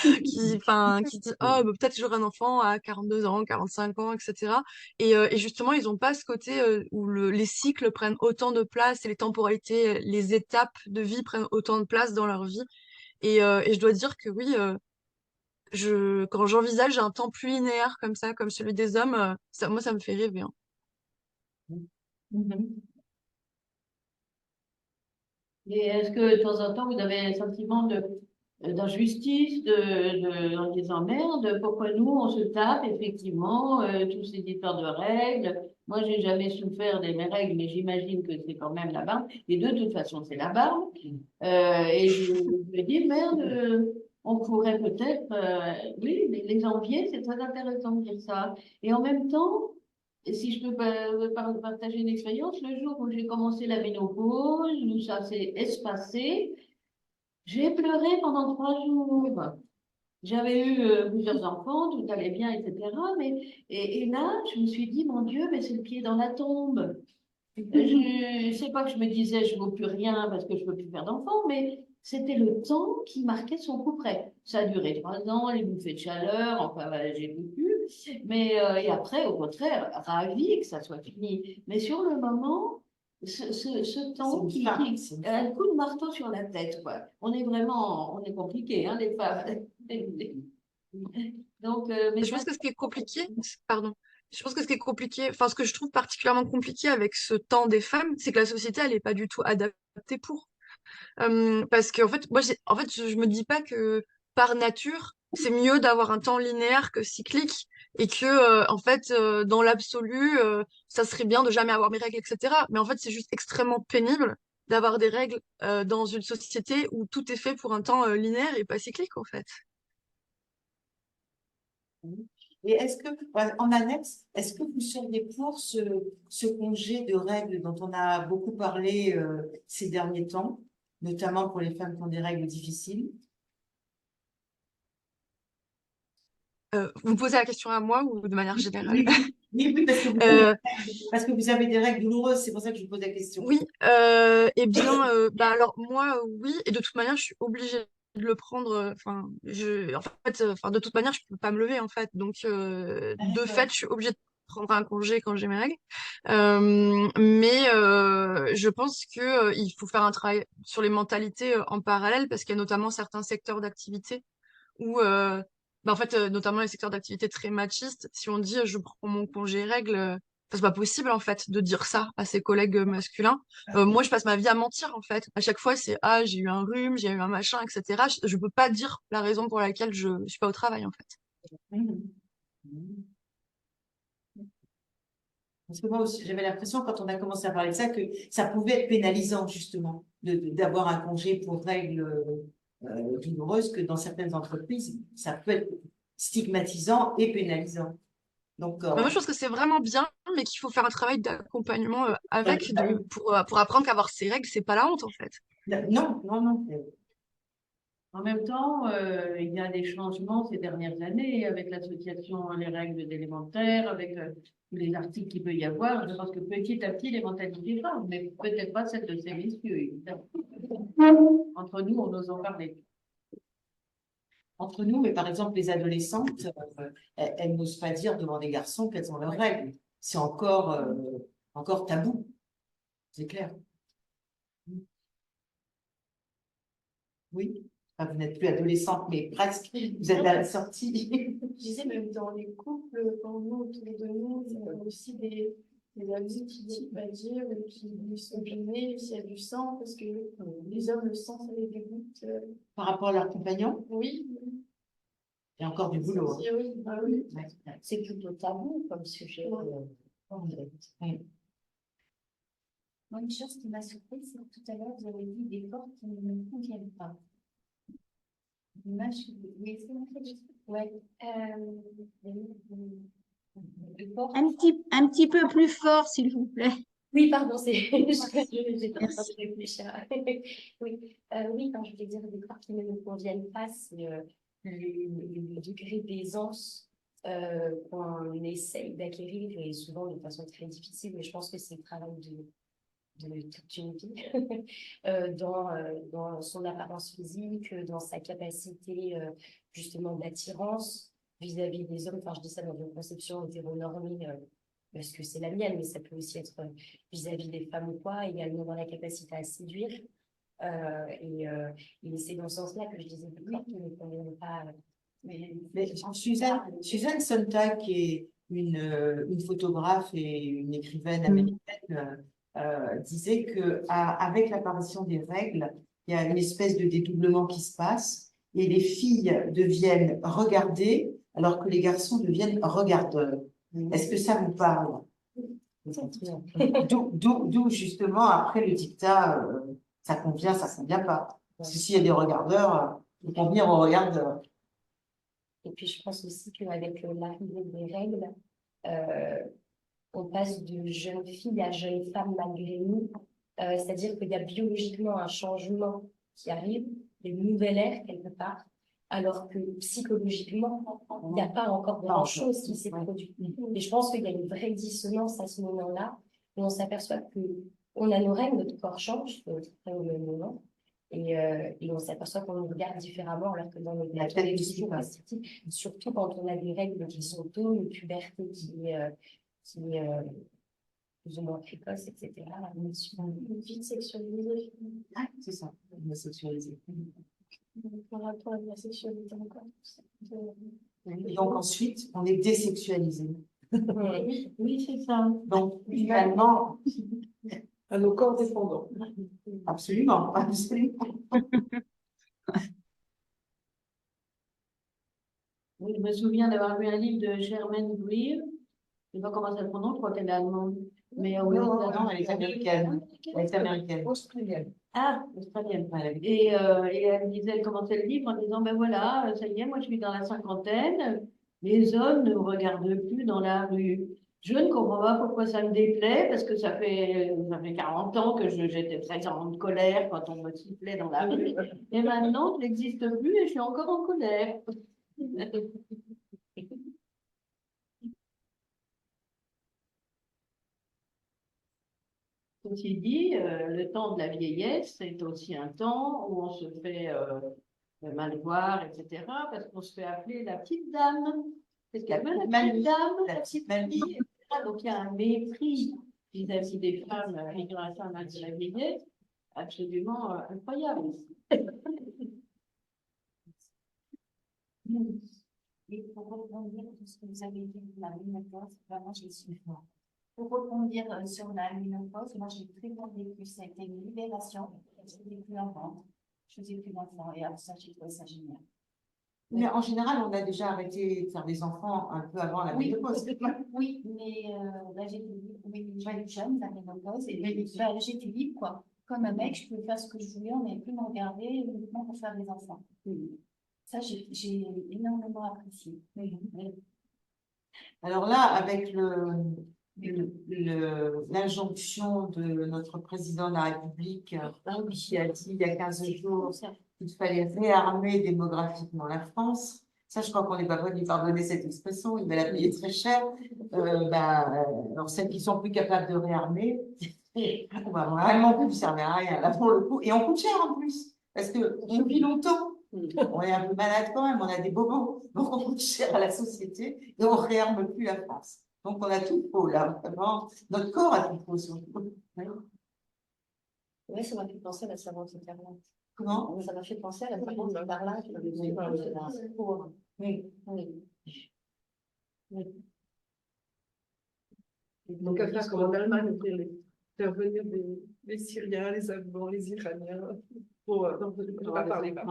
Qui disent, oh, bah, peut-être j'aurai un enfant à 42 ans, 45 ans, etc. Et justement, ils ont pas ce côté où les cycles prennent autant de place et les temporalités, les étapes de vie prennent autant de place dans leur vie. Et je dois dire que oui, quand j'envisage un temps plus linéaire comme ça, comme celui des hommes, moi, ça me fait rêver, hein. Et est-ce que de temps en temps, vous avez un sentiment d'injustice, en disant merde, pourquoi nous, on se tape effectivement tous ces histoires de règles? Moi, j'ai jamais souffert de mes règles, mais j'imagine que c'est quand même la barbe. Et de toute façon, c'est la barbe. Et je me dis, merde, on pourrait peut-être, oui, les envier, c'est très intéressant de dire ça. Et en même temps, Et si je peux partager une expérience, le jour où j'ai commencé la ménopause, où ça s'est espacé, j'ai pleuré pendant 3 jours. J'avais eu plusieurs enfants, tout allait bien, etc. Et là, je me suis dit, mon Dieu, mais c'est le pied dans la tombe. Je sais pas que je me disais, je ne vaux plus rien parce que je ne peux plus faire d'enfants, mais c'était le temps qui marquait son coup près. Ça a duré 3 ans, les bouffées de chaleur, enfin, j'ai vécu. Mais, et après, au contraire, ravie que ça soit fini. Mais sur le moment, ce temps C'est une fin, c'est une fin. un coup de marteau sur la tête, quoi. On est compliqués, hein, les femmes. Donc, mais Je ça, pense que ce qui est compliqué, pardon, je pense que ce qui est compliqué, enfin, ce que je trouve particulièrement compliqué avec ce temps des femmes, c'est que la société, elle est pas du tout adaptée pour. Parce que, en fait, moi, en fait, je me dis pas que par nature, c'est mieux d'avoir un temps linéaire que cyclique et que, en fait, dans l'absolu, ça serait bien de jamais avoir mes règles, etc. Mais en fait, c'est juste extrêmement pénible d'avoir des règles, dans une société où tout est fait pour un temps, linéaire et pas cyclique, en fait. Et est-ce que, en annexe, est-ce que vous seriez pour ce congé de règles dont on a beaucoup parlé ces derniers temps, notamment pour les femmes qui ont des règles difficiles? Vous me posez la question à moi ou de manière générale? Oui, oui, Euh, parce que vous avez des règles douloureuses, c'est pour ça que je vous pose la question. Oui, eh bien, bah alors moi, oui, et de toute manière, je suis obligée de le prendre. Enfin, en fait, enfin, de toute manière, je peux pas me lever en fait, donc de fait, je suis obligée de prendre un congé quand j'ai mes règles. Mais je pense que il faut faire un travail sur les mentalités en parallèle, parce qu'il y a notamment certains secteurs d'activité où, bah, en fait, notamment les secteurs d'activité très machistes, si on dit je prends mon congé règle, c'est pas possible en fait de dire ça à ses collègues masculins. Moi, je passe ma vie à mentir en fait. À chaque fois, c'est ah j'ai eu un rhume, j'ai eu un machin, etc. Je peux pas dire la raison pour laquelle je suis pas au travail en fait. Mhm. Parce que moi aussi, j'avais l'impression, quand on a commencé à parler de ça, que ça pouvait être pénalisant, justement, d'avoir un congé pour règles douloureuses, que dans certaines entreprises, ça peut être stigmatisant et pénalisant. Donc, Mais moi, je pense que c'est vraiment bien, mais qu'il faut faire un travail d'accompagnement avec, pour apprendre qu'avoir ses règles, c'est pas la honte en fait. non, non, non. en même temps, il y a des changements ces dernières années avec l'association Les Règles d'élémentaire, avec tous les articles qu'il peut y avoir. Je pense que petit à petit, les mentalités changent, mais peut-être pas celle de ces messieurs, évidemment. Entre nous, on n'ose en parler. Entre nous, mais par exemple, les adolescentes, elles n'osent pas dire devant des garçons quelles sont leurs règles. C'est encore tabou, c'est clair. Oui. Enfin, vous n'êtes plus adolescente, mais presque. Vous êtes à la sortie. Je disais, même dans les couples, quand nous, autour de nous, il y a aussi des amis qui va dire, qui sont gênés s'il y a du sang, parce que les hommes, le sang, ça les dégoûte. Par rapport à leurs compagnons, Oui, il y a encore du boulot. Hein. oui, bah oui. Ouais. C'est plutôt tabou comme sujet. Ouais. Moi, une chose qui m'a surprise, c'est que tout à l'heure, vous avez dit des corps qui ne me conviennent pas. L'image, oui, c'est mon fait. Ouais. Le corps. Un petit peu plus fort, s'il vous plaît. Oui, pardon, j'étais en train de réfléchir. Oui, oui, quand je voulais dire des corps qui ne me conviennent pas, c'est le degré d'aisance qu'on essaye d'acquérir, et souvent de façon très difficile, mais je pense que c'est le travail de toute une vie, dans son apparence physique, dans sa capacité justement d'attirance vis-à-vis des hommes. Enfin, je dis ça dans une conception hétéronormée, parce que c'est la mienne, mais ça peut aussi être vis-à-vis des femmes ou quoi, également dans la capacité à séduire. Et c'est dans ce sens-là que je disais que le corps qui ne convient pas. Mais Suzanne Sontag, qui est une photographe et une écrivaine américaine, disait que avec l'apparition des règles, il y a une espèce de dédoublement qui se passe et les filles deviennent regardées alors que les garçons deviennent regardeurs. Est-ce que ça vous parle? D'où justement après le dictat, ça convient pas. Parce que s'il y a des regardeurs, il faut convenir aux regardeurs. Et puis je pense aussi qu'avec l'arrivée des règles, on passe de jeune fille à jeune femme malgré nous. C'est-à-dire qu'il y a biologiquement un changement qui arrive, une nouvelle ère quelque part, alors que psychologiquement, il n'y a pas encore grand-chose qui s'est produit. Et je pense qu'il y a une vraie dissonance à ce moment-là, où on s'aperçoit que on a nos règles, notre corps change, notre règle au même moment, et on s'aperçoit qu'on nous regarde différemment, alors que dans notre nature, on est toujours esthétique, surtout quand on a des règles qui sont tôt, une puberté qui est plus ou moins précoce, etc. Une vie sexualisée. Ah, c'est ça, la sexualisée. Par rapport à la sexualité encore. Et donc ensuite, on est désexualisé. Oui, c'est ça. Donc finalement, À nos corps défendants. absolument, absolument. Oui, je me souviens d'avoir lu un livre de Germaine Greer. Je ne sais pas comment ça se prononce, je crois qu'elle est allemande. Mais Non, elle est américaine. Elle est américaine. Australienne. Ah, australienne. Et elle disait, elle commençait le livre en disant, ben voilà, ça y est, moi je suis dans la cinquantaine, les hommes ne me regardent plus dans la rue. Je ne comprends pas pourquoi ça me déplaît, parce que ça fait 40 ans que j'étais très grande colère quand on me sifflait dans la rue. Et maintenant, je n'existe plus et je suis encore en colère. Ceci dit, le temps de la vieillesse, c'est aussi un temps où on se fait mal voir, etc., parce qu'on se fait appeler la petite dame. Qu'est-ce qu'elle veut, la petite dame, la petite fille, etc. Donc il y a un mépris vis-à-vis des femmes ayant atteint l'âge de la vieillesse, absolument incroyable. Et pour rebondir sur ce que vous avez dit de la ménopause, vraiment, je suis fort. Pour rebondir sur la ménopause, moi, j'ai très bien vécu. Ça a été une libération. Je n'étais plus enfant. Je faisais plus d'enfants. Et alors, ça, j'ai trouvé ça génial. Mais en général, on a déjà arrêté de faire des enfants un peu avant la ménopause. Oui, mais là, j'étais libre. Oui, j'étais jeune, la ménopause. Et j'étais libre, quoi. Comme un mec, je pouvais faire ce que je voulais. On n'avait plus me regarder uniquement pour faire des enfants. Ça, j'ai énormément apprécié. Alors là, avec l'injonction de notre président de la République, qui a dit il y a 15 jours qu'il fallait réarmer démographiquement la France, ça, je crois qu'on n'est pas venu lui pardonner cette expression, il va la payer très cher. Alors, celles qui sont plus capables de réarmer, on va vraiment plus servir à rien, là, pour le coup. Et on coûte cher en plus, parce qu'on vit longtemps. On est un peu malade quand même, on a des bobos, donc on coûte cher à la société et on ne réarme plus la France. Donc on a tout faux là, vraiment. Notre corps a tout faux surtout. Oui, ça m'a fait penser à la savante éternelle. Comment? Ça m'a fait penser à la savante éternelle. Oui. Donc à faire comme en Allemagne, faire venir les Syriens, les Afghans, les Iraniens, pour ne pas parler pas.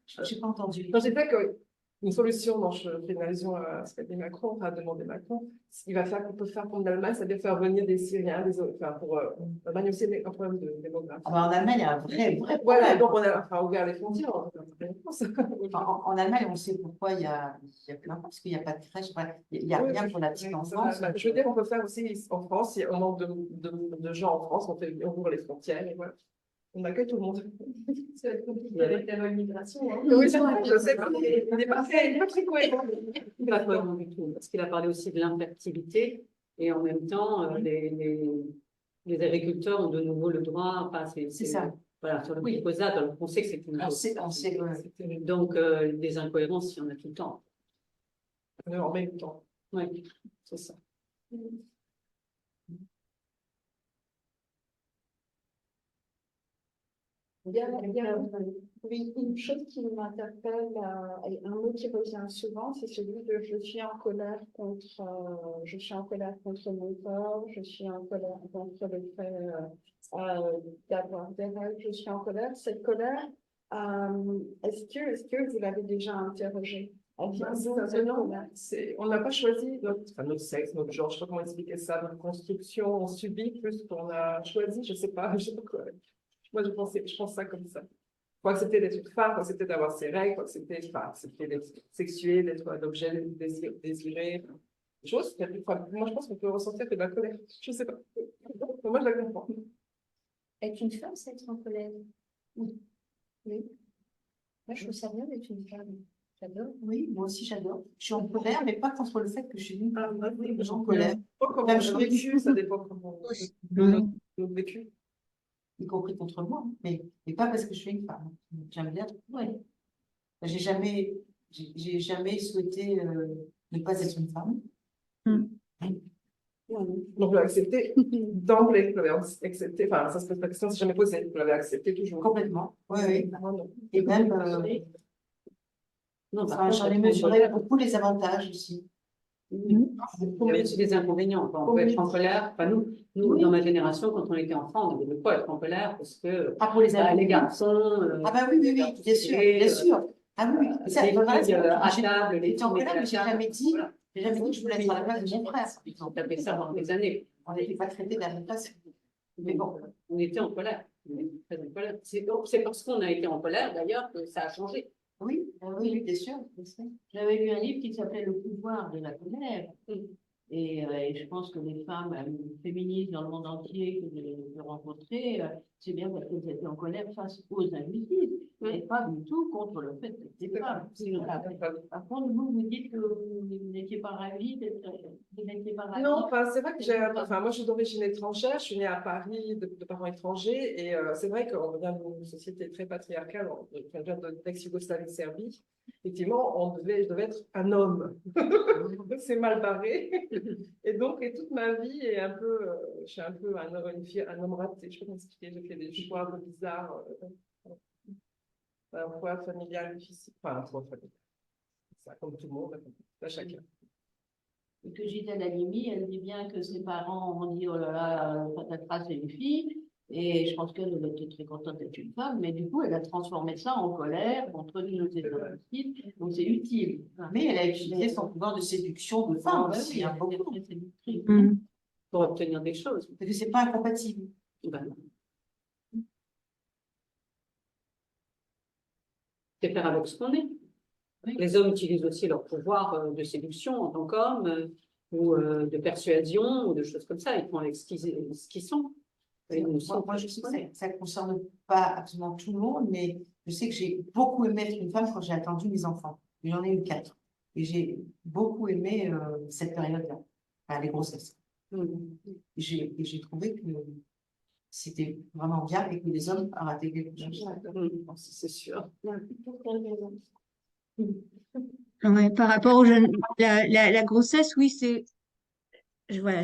Je n'ai pas entendu. Non, j'ai fait qu'une solution dont je fais une allusion à ce qu'a dit Macron, a demandé Macron, ce qu'il va faire, qu'on peut faire comme l'Allemagne, c'est de faire venir des Syriens, enfin pour l'Allemagne aussi un problème de démographie. Ah ben, en Allemagne, il y a un vrai problème. Voilà, donc on a ouvert les frontières. En Allemagne, on sait pourquoi il y a plein, parce qu'il n'y a pas de crèche, il n'y a rien pour la petite enfance. Je veux dire, on peut faire aussi en France, on manque de gens en France, on ouvre les frontières et voilà. On accueille tout le monde. Ça va être compliqué avec la migration. Oui, je sais pas. Il n'est pas très cohérent. Pas cohérent du tout, parce qu'il a parlé aussi de l'infertilité et en même temps, les agriculteurs ont de nouveau le droit, enfin, c'est ça. Voilà, sur le glyphosate, alors on sait que c'est une on sait. Donc, des incohérences, il y en a tout le temps. En même temps. Oui, c'est ça. Il y a une chose qui m'interpelle et un mot qui revient souvent, c'est celui de je suis en colère contre mon corps, je suis en colère contre le fait d'avoir des règles, je suis en colère. Cette colère, est-ce que vous l'avez déjà interrogée? On n'a pas choisi notre sexe, notre genre, je ne sais pas comment expliquer ça, notre construction, on subit plus qu'on a choisi, je ne sais pas quoi. Moi, je pense ça comme ça. Faut accepter d'être une femme, faut accepter d'avoir ses règles, faut accepter d'être sexuée, d'être un objet désiré. chose. Enfin, moi, je pense qu'on peut ressentir que de la colère. Je sais pas. Moi, je la comprends. Être une femme, c'est être en colère. Oui. Oui. Moi, je trouve ça bien d'être une femme. J'adore. Oui, moi aussi j'adore. Je suis en colère, mais pas contre le fait que je suis une femme. Je suis en Ça colère. dépend comment Même on je a suis vécu, ça dépend comment Oui. notre vécu. Y compris contre moi, hein, mais pas parce que je suis une femme. J'aime bien. Ouais. J'ai jamais souhaité ne pas être une femme. Donc, vous l'avez accepté d'emblée, vous l'avez accepté, enfin, ça se pose pas question, c'est jamais posé, vous l'avez accepté toujours. Complètement. Oui, oui. Non. Et même, Non, enfin, par contre, j'en ai être en mesuré colère, beaucoup les avantages aussi. il y a aussi des inconvénients. Enfin, on peut être en colère. Enfin, nous, dans ma génération, quand on était enfant, on ne devait pas être en colère parce que Ah, pour les adultes. les garçons. Ah, bah oui, oui, oui, bien sûr, bien sûr. Ah oui, oui. Ça, les voilà, filles à j'ai- table, les j'étais en filles colère, mais j'ai à table. jamais dit, Voilà. j'ai jamais dit que je voulais être à la place de mon frère. Ils ont tapé ça pendant des années. On n'était pas traités de la même façon. Mais bon. On était en colère. On était très en colère. C'est parce qu'on a été en colère, d'ailleurs, que ça a changé. Oui, oui, oui, bien sûr. J'avais lu un livre qui s'appelait Le pouvoir de la colère. Et je pense que les femmes féministes dans le monde entier que j'ai rencontrées, c'est bien parce qu'elles étaient en colère face aux injustices, mais pas du tout contre le fait d'être des femmes. Par contre, vous dites que vous n'étiez pas ravie vous n'étiez pas ravie. Non, enfin, c'est vrai que moi, je suis d'origine étrangère, je suis née à Paris de parents étrangers, et c'est vrai qu'on vient d'une société très patriarcale, on vient de l'ex-Yougoslavie, Serbie. Effectivement, je devais être un homme. C'est mal barré. Et donc, toute ma vie est un peu, je suis un peu un homme raté. Je peux m'expliquer, j'ai fait des choix un peu bizarres. Un choix familial difficile. Enfin, un choix familial. Ça, comme tout le monde, à chacun. Et que Gisèle Halimi, elle dit bien que ses parents ont dit oh là là, patatras, c'est une fille. Et je pense qu'elle était très contente d'être une femme, mais du coup, elle a transformé ça en colère contre nos injustices. Donc, c'est utile. Mais elle a utilisé son pouvoir de séduction de femme aussi, hein, beaucoup. Pour obtenir des choses. Parce que c'est pas incompatible. Ben non. C'est faire avec ce qu'on est. Les hommes utilisent aussi leur pouvoir de séduction en tant qu'hommes, ou de persuasion, ou de choses comme ça. Ils font avec ce qu'ils sont. Moi, je sais que ça ne concerne pas absolument tout le monde, mais je sais que j'ai beaucoup aimé être une femme quand j'ai attendu mes enfants. J'en ai eu 4. Et j'ai beaucoup aimé cette période-là, enfin, les grossesses. Et j'ai trouvé que c'était vraiment bien et que les hommes arrêtaient quelque chose. C'est sûr. Ouais, par rapport aux jeunes, la grossesse, oui, c'est. Voilà,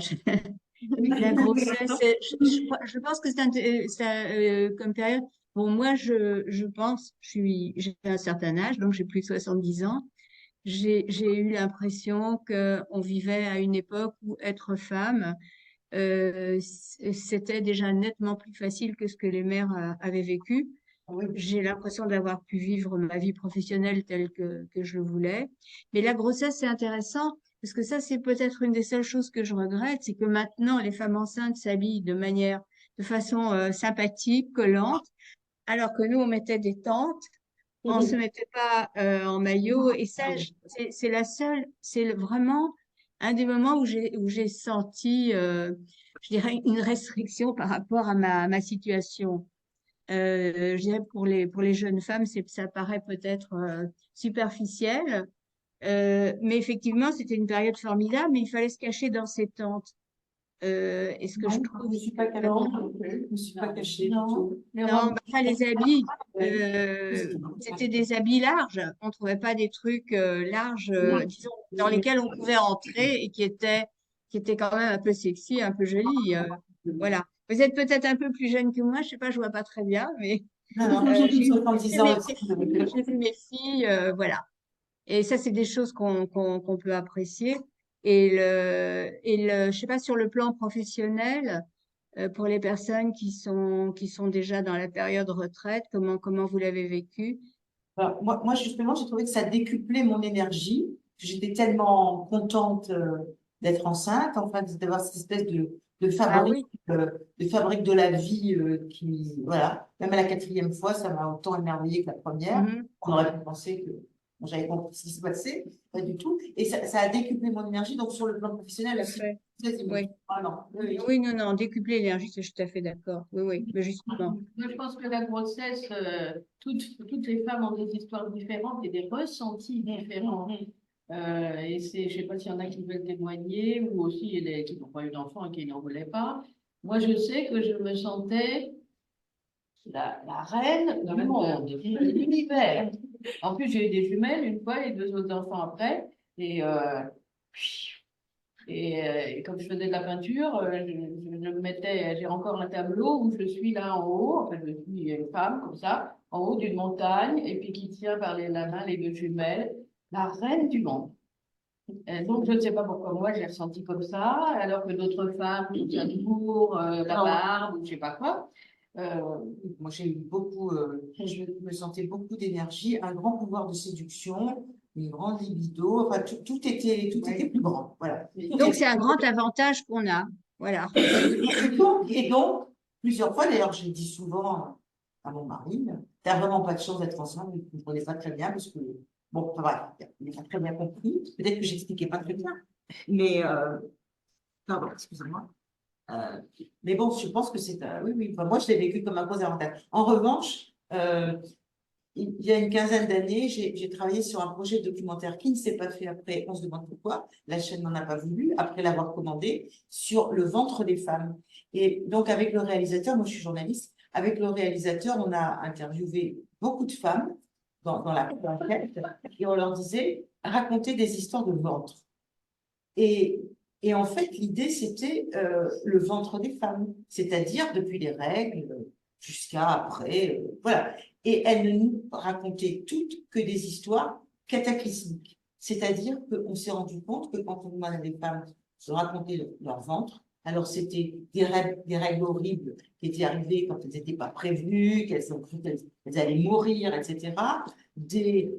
la grossesse, je pense que c'est comme période. Bon, moi, je pense, j'ai un certain âge, donc j'ai plus de 70 ans. J'ai eu l'impression qu'on vivait à une époque où être femme, c'était déjà nettement plus facile que ce que les mères avaient vécu. J'ai l'impression d'avoir pu vivre ma vie professionnelle telle que je le voulais. Mais la grossesse, c'est intéressant parce que ça, c'est peut-être une des seules choses que je regrette, c'est que maintenant, les femmes enceintes s'habillent de façon sympathique, collante, alors que nous, on mettait des tentes, on se mettait pas en maillot. Et ça, c'est vraiment un des moments où j'ai senti, je dirais, une restriction par rapport à ma situation. Je dirais pour les jeunes femmes, ça paraît peut-être superficiel, mais effectivement, c'était une période formidable, mais il fallait se cacher dans ces tentes. Est-ce que je trouve Je ne suis pas cachée. Je ne suis pas cachée. Non, enfin, les habits, c'était des habits larges. On ne trouvait pas des trucs larges, disons, dans lesquels on pouvait entrer et qui étaient quand même un peu sexy, un peu jolis. Voilà. Vous êtes peut-être un peu plus jeune que moi, je sais pas, je vois pas très bien, mais j'ai vu mes filles, voilà. Et ça, c'est des choses qu'on peut apprécier. Et je sais pas, sur le plan professionnel, pour les personnes qui sont déjà dans la période retraite, comment vous l'avez vécu? Alors, moi, justement, j'ai trouvé que ça décuplait mon énergie. J'étais tellement contente d'être enceinte, enfin, d'avoir cette espèce de fabrique, de la vie qui, voilà. Même à la 4e fois, ça m'a autant émerveillée que la première. On aurait pu penser que Bon, j'avais compris ce qui se passait, pas du tout. Et ça a décuplé mon énergie, donc sur le plan professionnel Tout à aussi. fait. Quasiment. Oui. Ah non, oui, oui. Oui, non, non, décupler l'énergie, c'est tout à fait d'accord. Oui, oui, mais justement. Moi, je pense que la grossesse, toutes les femmes ont des histoires différentes et des ressentis différents. Et je sais pas s'il y en a qui veulent témoigner ou aussi il y a des qui n'ont pas eu d'enfant et qui n'en voulaient pas. Moi, je sais que je me sentais la reine du monde, de l'univers. En plus, j'ai eu des jumelles une fois et 2 autres enfants après. Et comme je faisais de la peinture, je me mettais, j'ai encore un tableau où je suis là en haut, enfin je suis une femme comme ça, en haut d'une montagne, et puis qui tient par la main les 2 jumelles, la reine du monde. Et donc je ne sais pas pourquoi moi j'ai ressenti comme ça, alors que d'autres femmes, l'amour, la barbe, ou je sais pas quoi. Moi, j'ai eu beaucoup, je me sentais beaucoup d'énergie, un grand pouvoir de séduction, une grande libido, enfin, tout était plus grand. Voilà. Donc, c'est un grand avantage qu'on a. Voilà. Et donc, plusieurs fois, d'ailleurs, je l'ai dit souvent à mon mari, t'as vraiment pas de chance d'être ensemble, il ne comprenait pas très bien, parce que, bon, voilà, il n'a pas très bien compris, peut-être que j'expliquais pas très bien, mais, pardon, excusez-moi. Mais bon, je pense que c'est, oui, oui, enfin, moi, je l'ai vécu comme un gros avantage. En revanche, il y a une quinzaine d'années, j'ai travaillé sur un projet de documentaire qui ne s'est pas fait après, on se demande pourquoi, la chaîne n'en a pas voulu, après l'avoir commandé, sur le ventre des femmes. Et donc, avec le réalisateur, moi je suis journaliste, avec le réalisateur, on a interviewé beaucoup de femmes dans la enquête, et on leur disait, racontez des histoires de ventre. Et en fait, l'idée, c'était le ventre des femmes, c'est-à-dire depuis les règles jusqu'à après, voilà. Et elles ne nous racontaient toutes que des histoires cataclysmiques. C'est-à-dire qu'on s'est rendu compte que quand on demandait des femmes de raconter leur ventre, alors c'était des règles horribles qui étaient arrivées quand elles n'étaient pas prévenues, qu'elles ont cru qu'elles allaient mourir, etc. Des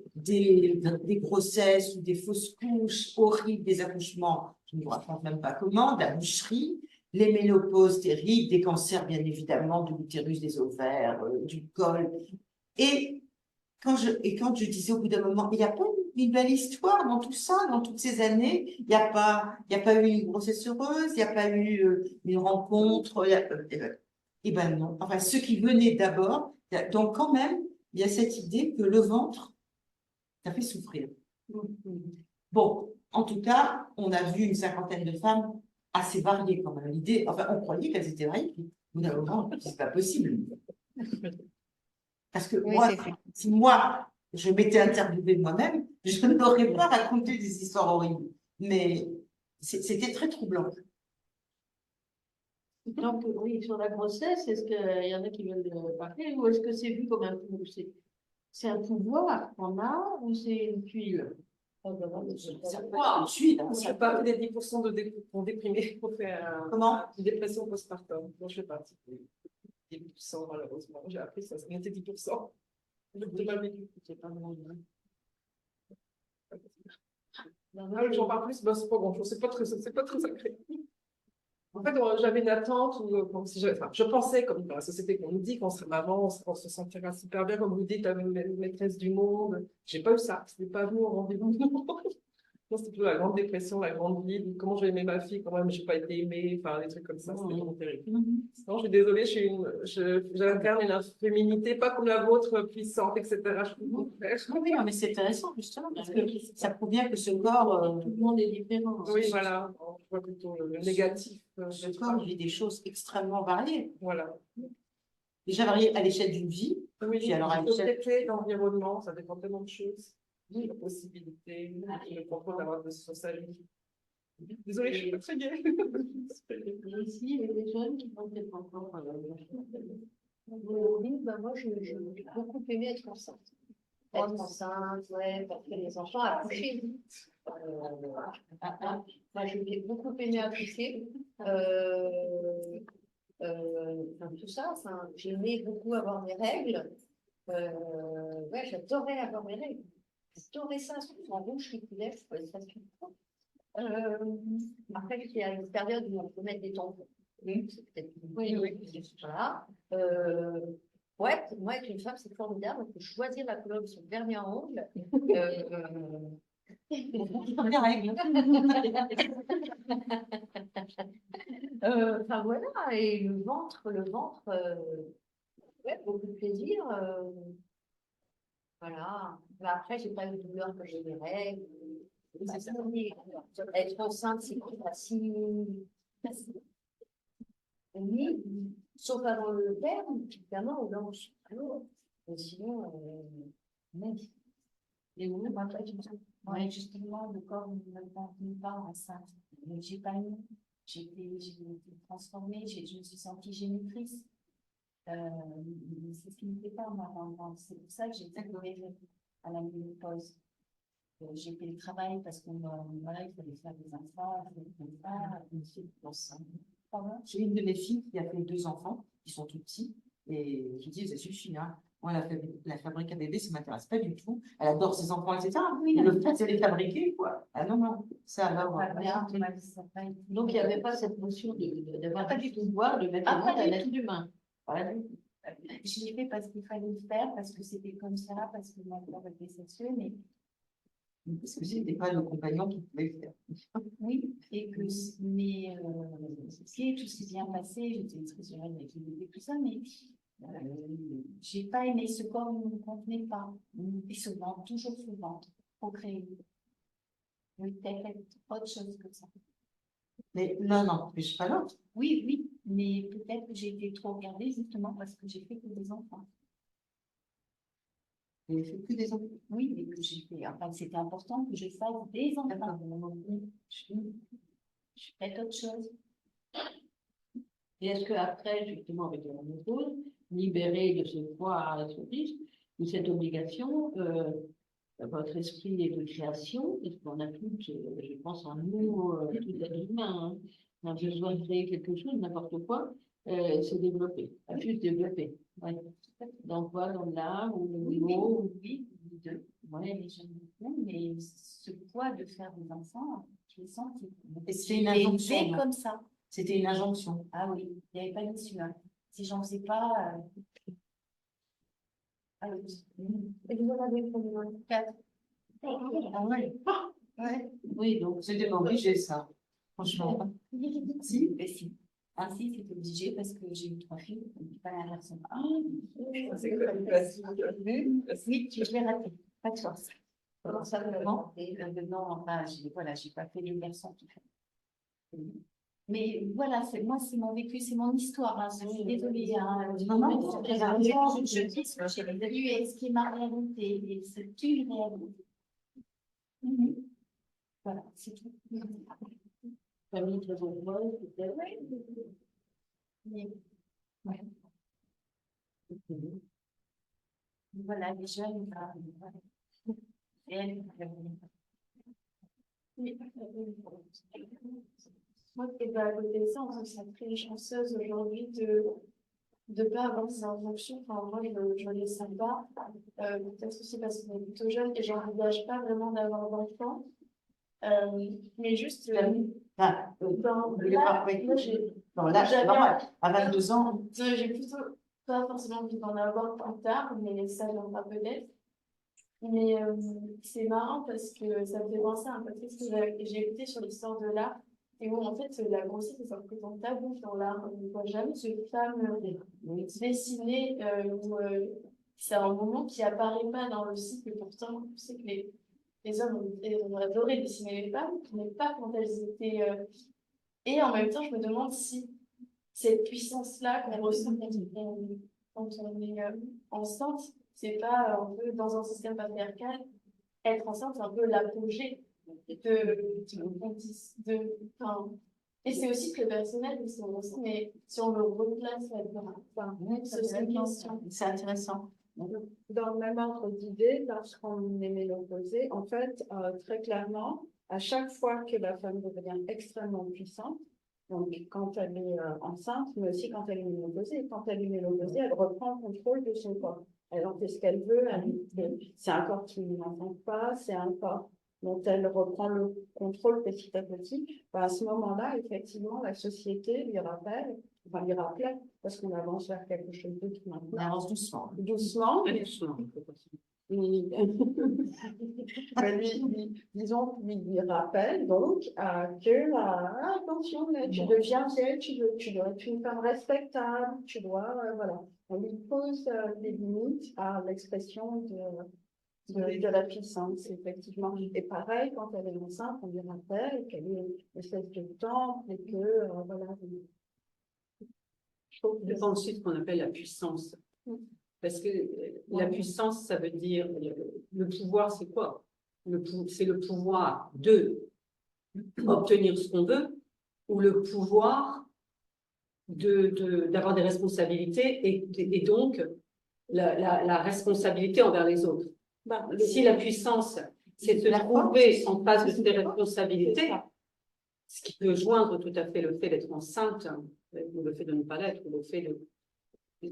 grossesses ou des fausses couches horribles, des accouchements, je ne vous raconte même pas comment, de la boucherie, les ménopauses terribles, des cancers bien évidemment, de l'utérus, des ovaires, du col. Et quand je disais au bout d'un moment, il n'y a pas une belle histoire dans tout ça, dans toutes ces années, il n'y a pas eu une grossesse heureuse, il n'y a pas eu une rencontre, et ben non. Enfin, ceux qui venaient d'abord, donc quand même, il y a cette idée que le ventre, ça fait souffrir. Bon, en tout cas, on a vu une cinquantaine de femmes assez variées quand même. L'idée, enfin, on croyait qu'elles étaient variées. Au bout d'un moment, c'est pas possible. Parce que Oui, moi, c'est fait. si moi, je m'étais interviewée moi-même, je n'aurais pas raconté des histoires horribles. Mais c'était très troublant. Donc, oui, sur la grossesse, est-ce qu'il y en a qui veulent parler ou est-ce que c'est vu comme un pouvoir? C'est un pouvoir qu'on a ou c'est une tuile? Je fais partie des 10% pour déprimer, pour faire une dépression postpartum. Moi, je fais partie des 10%, malheureusement. J'ai appris ça, c'était 10%. De ma vie. C'est pas vraiment bien. J'en parle plus, ben, c'est pas grand-chose, c'est pas très agréable. En fait, j'avais une attente où, je pensais, comme dans la société qu'on nous dit, qu'on serait maman, on se sentira super bien, comme vous dites, une maîtresse du monde. J'ai pas eu ça, ce n'est pas venu au rendez-vous. Non, c'était plutôt la grande dépression, la grande vide, comment j'ai aimé ma fille, quand même, j'ai pas été aimée, enfin, des trucs comme ça, c'était vraiment terrible. Non, je suis désolée, j'incarne une féminité, pas comme la vôtre, puissante, etc. Oui, mais c'est intéressant, justement, parce que ça prouve bien que ce corps, tout le monde est différent. Oui, voilà, je vois plutôt le négatif. Ce corps vit des choses extrêmement variées. Voilà. Déjà variées à l'échelle d'une vie, oui, puis alors à l'échelle... l'environnement, ça dépend tellement de choses. La possibilité, le contrôle d'avoir sur sa vie. Désolée, je suis pas très gaie. Ici, il y a des jeunes qui vont être encore. Oui, ben moi, j'ai beaucoup aimé être enceinte. Être enceinte, ouais, faire les enfants, accoucher. Moi, j'ai beaucoup aimé accoucher. Tout ça, j'aimais beaucoup avoir mes règles. Ouais, j'adorais avoir mes règles. J'adorais ça, en rouge qui coulait, je trouvais ça super. Après, il y a une période où on peut mettre des tampons. C'est peut-être voilà. Ouais, pour moi, être une femme, c'est formidable. On peut choisir la couleur de son vernis à ongles. Enfin voilà, et le ventre, ouais, beaucoup de plaisir. Voilà. Mais après, j'ai pas eu de douleur que j'ai des règles. Être enceinte, c'est plus facile. Oui, sauf avant le terme, évidemment, où là, on se alors. Mais sinon, oui. Et oui, ouais, justement, le corps ne me contenait pas enceinte. Donc, j'ai pas eu, j'ai été transformée, je me suis sentie génitrice. C'est ce qui ne me fait pas, moi, c'est pour ça que j'ai été opérée à la ménopause. J'ai fait le travail parce que voilà, il fallait faire des enfants, il fallait faire une fille enceinte. J'ai une de mes filles qui a fait 2 enfants, qui sont tout petits, et qui dit, ça suffit, hein. Moi, la fabrique à bébé, ça ne m'intéresse pas du tout. Elle adore ses enfants, etc. Oui, Mais le fait, c'est les fabriquer, quoi. Ah non, non, ça alors. Donc, il n'y avait pas cette notion d'avoir Pas du du pouvoir de mettre au monde un être humain. Voilà. Je l'ai fait parce qu'il fallait le faire, parce que c'était comme ça, parce que ma mère était sexuelle, mais Parce que c'était pas le compagnon qui pouvait le faire. oui, et que mais tout s'est bien passé, j'étais très heureuse avec le bébé, tout ça, mais j'ai pas aimé ce corps, ne me contenait pas. Et ce ventre, toujours ce ventre, pour créer. Peut-être autre chose que ça. Mais l'un n'empêche pas l'autre. Oui, oui, mais peut-être que j'ai été trop regardée justement parce que j'ai fait que des enfants. J'ai fait que des enfants. Oui, mais que j'ai fait. Enfin, c'était important que je fasse des enfants. Je fais autre chose. Et est-ce qu'après, justement, avec la ménopause, libéré de ce poids, ce risque, de cette obligation, votre esprit est de création, parce qu'on a toutes, je pense en nous, tout être humain, hein, on a besoin de créer quelque chose, n'importe quoi, se développer, juste développer. Ouais. Donc voilà, dans l'art ou le niveau. Oui, les deux. Ouais, les jeunes beaucoup, mais ce poids de faire des enfants, je le sens. Et c'était une injonction. Élevé comme ça. C'était une injonction. Ah oui, il n'y avait pas d'issue. Hein. Si j'en faisais pas. Et vous en avez combien? 4. Ah ouais. Ouais. Oui, donc c'était pas obligé, ça. Franchement. Si, mais si. Ah si, c'était obligé parce que j'ai eu 3 filles, donc pas la garçon. Ah, C'est comme classique. oui, tu l'as raté. Pas de force. Comment ça, vraiment? Non, enfin, j'ai pas fait le garçon tout fait. Mais voilà, moi, c'est mon vécu, c'est mon histoire. Hein. Je suis désolée. Hein. Je dis ce que j'ai vécu et ce qui est ma réalité. Et c'est une réalité. Voilà, c'est tout. Famille très heureuse, peut-être. Oui. Ouais. Voilà, les jeunes. Voilà. Et elle, moi, à côté de ça, on se sent très chanceuse aujourd'hui de ne pas avoir ces injonctions. Enfin, moi, je ne les sens pas. Peut-être aussi parce qu'on est plutôt jeune et j'envisage pas vraiment d'avoir d'enfants. Mais juste. Là, c'est j'avais normal. À 22 ans. J'ai plutôt pas forcément envie d'en avoir plus tard, mais ça viendra peut-être. Mais c'est marrant parce que ça me fait penser à un podcast que j'ai écouté sur l'histoire de l'art et où en fait la grossesse c'est un peu tabou dans l'art. On ne voit jamais une femme dessinée où c'est un moment qui apparaît pas dans le cycle. Pourtant, on sait que les hommes ont adoré dessiner les femmes, mais pas quand elles étaient. Et en même temps, je me demande si cette puissance-là qu'on ressent quand on est enceinte, c'est pas un peu dans un système patriarcal, être enceinte, c'est un peu l'apogée et c'est aussi très personnel, mais si on le replace là-dedans, c'est une question. C'est intéressant. Dans le même ordre d'idées, lorsqu'on est ménopausé, en fait, très clairement, à chaque fois que la femme devient extrêmement puissante, donc quand elle est enceinte, mais aussi quand elle est ménopausée, quand elle est ménopausée, elle reprend le contrôle de son corps. Elle en fait ce qu'elle veut, c'est un corps qui ne l'entend pas, c'est un corps dont elle reprend le contrôle petit à petit, à ce moment-là, effectivement, la société lui rappelle, enfin lui rappelait, parce qu'on avance vers quelque chose d'autre On maintenant. avance doucement. Doucement, Très mais doucement. disons, lui rappelle donc que, attention, là, tu deviens telle, tu dois être une femme respectable, tu dois, voilà. On lui pose des limites à l'expression de la puissance, effectivement. Et pareil, quand elle est enceinte, on lui rappelle qu'elle est une espèce de temple et que, voilà. Je trouve Ça que dépend aussi de ce qu'on appelle la puissance. Parce que la puissance, ça veut dire, le pouvoir, c'est quoi? C'est le pouvoir de obtenir ce qu'on veut ou le pouvoir d'avoir des responsabilités et donc la responsabilité envers les autres. Si la puissance, c'est de se trouver en face de ses responsabilités, ce qui peut joindre tout à fait le fait d'être enceinte, ou le fait de ne pas l'être, ou le fait de...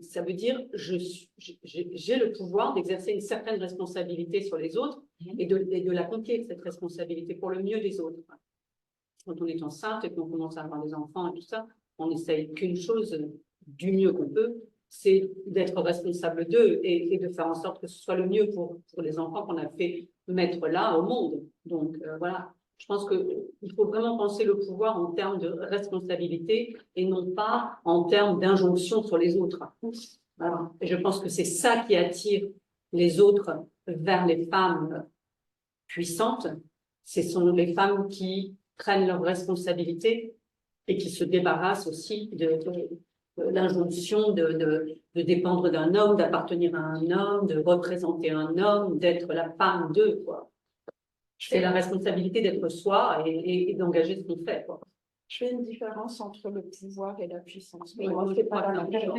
Ça veut dire j'ai le pouvoir d'exercer une certaine responsabilité sur les autres et de l'accomplir, cette responsabilité, pour le mieux des autres. Quand on est enceinte et qu'on commence à avoir des enfants et tout ça, on n'essaye qu'une chose du mieux qu'on peut, c'est d'être responsable d'eux et de faire en sorte que ce soit le mieux pour les enfants qu'on a fait mettre là au monde. Donc voilà, je pense qu'il faut vraiment penser le pouvoir en termes de responsabilité et non pas en termes d'injonction sur les autres. Voilà. Et je pense que c'est ça qui attire les autres vers les femmes puissantes. Ce sont les femmes qui prennent leurs responsabilités et qui se débarrassent aussi de l'injonction de dépendre d'un homme, d'appartenir à un homme, de représenter un homme, d'être la femme d'eux, quoi. C'est la responsabilité d'être soi et d'engager ce qu'on fait, quoi. je fais une différence entre le pouvoir et la puissance. Pour Oui, moi, moi, c'est je pas crois la que même chose.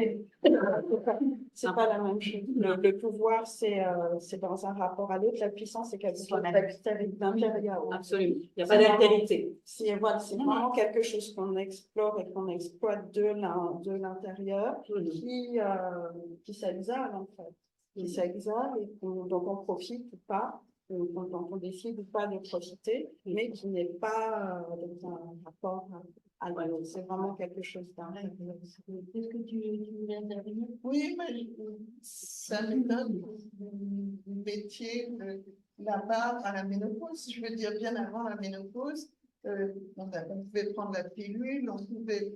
C'est pas la même chose. Le pouvoir, c'est dans un rapport à l'autre. La puissance, c'est quelque chose d'intérieur. Absolument. Il n'y a pas d'altérité. Voilà, c'est vraiment quelque chose qu'on explore et qu'on exploite de l'intérieur qui s'exhale, en fait. Qui s'exhale et dont on profite ou pas, dont on décide ou pas de profiter, mais qui n'est pas dans un rapport à l'autre. C'est vraiment quelque chose d'intérieur. Est-ce que tu voulais intervenir? Oui, mais ça m'étonne que vous mettiez la barre à la ménopause. Je veux dire, bien avant la ménopause, on pouvait prendre la pilule, on pouvait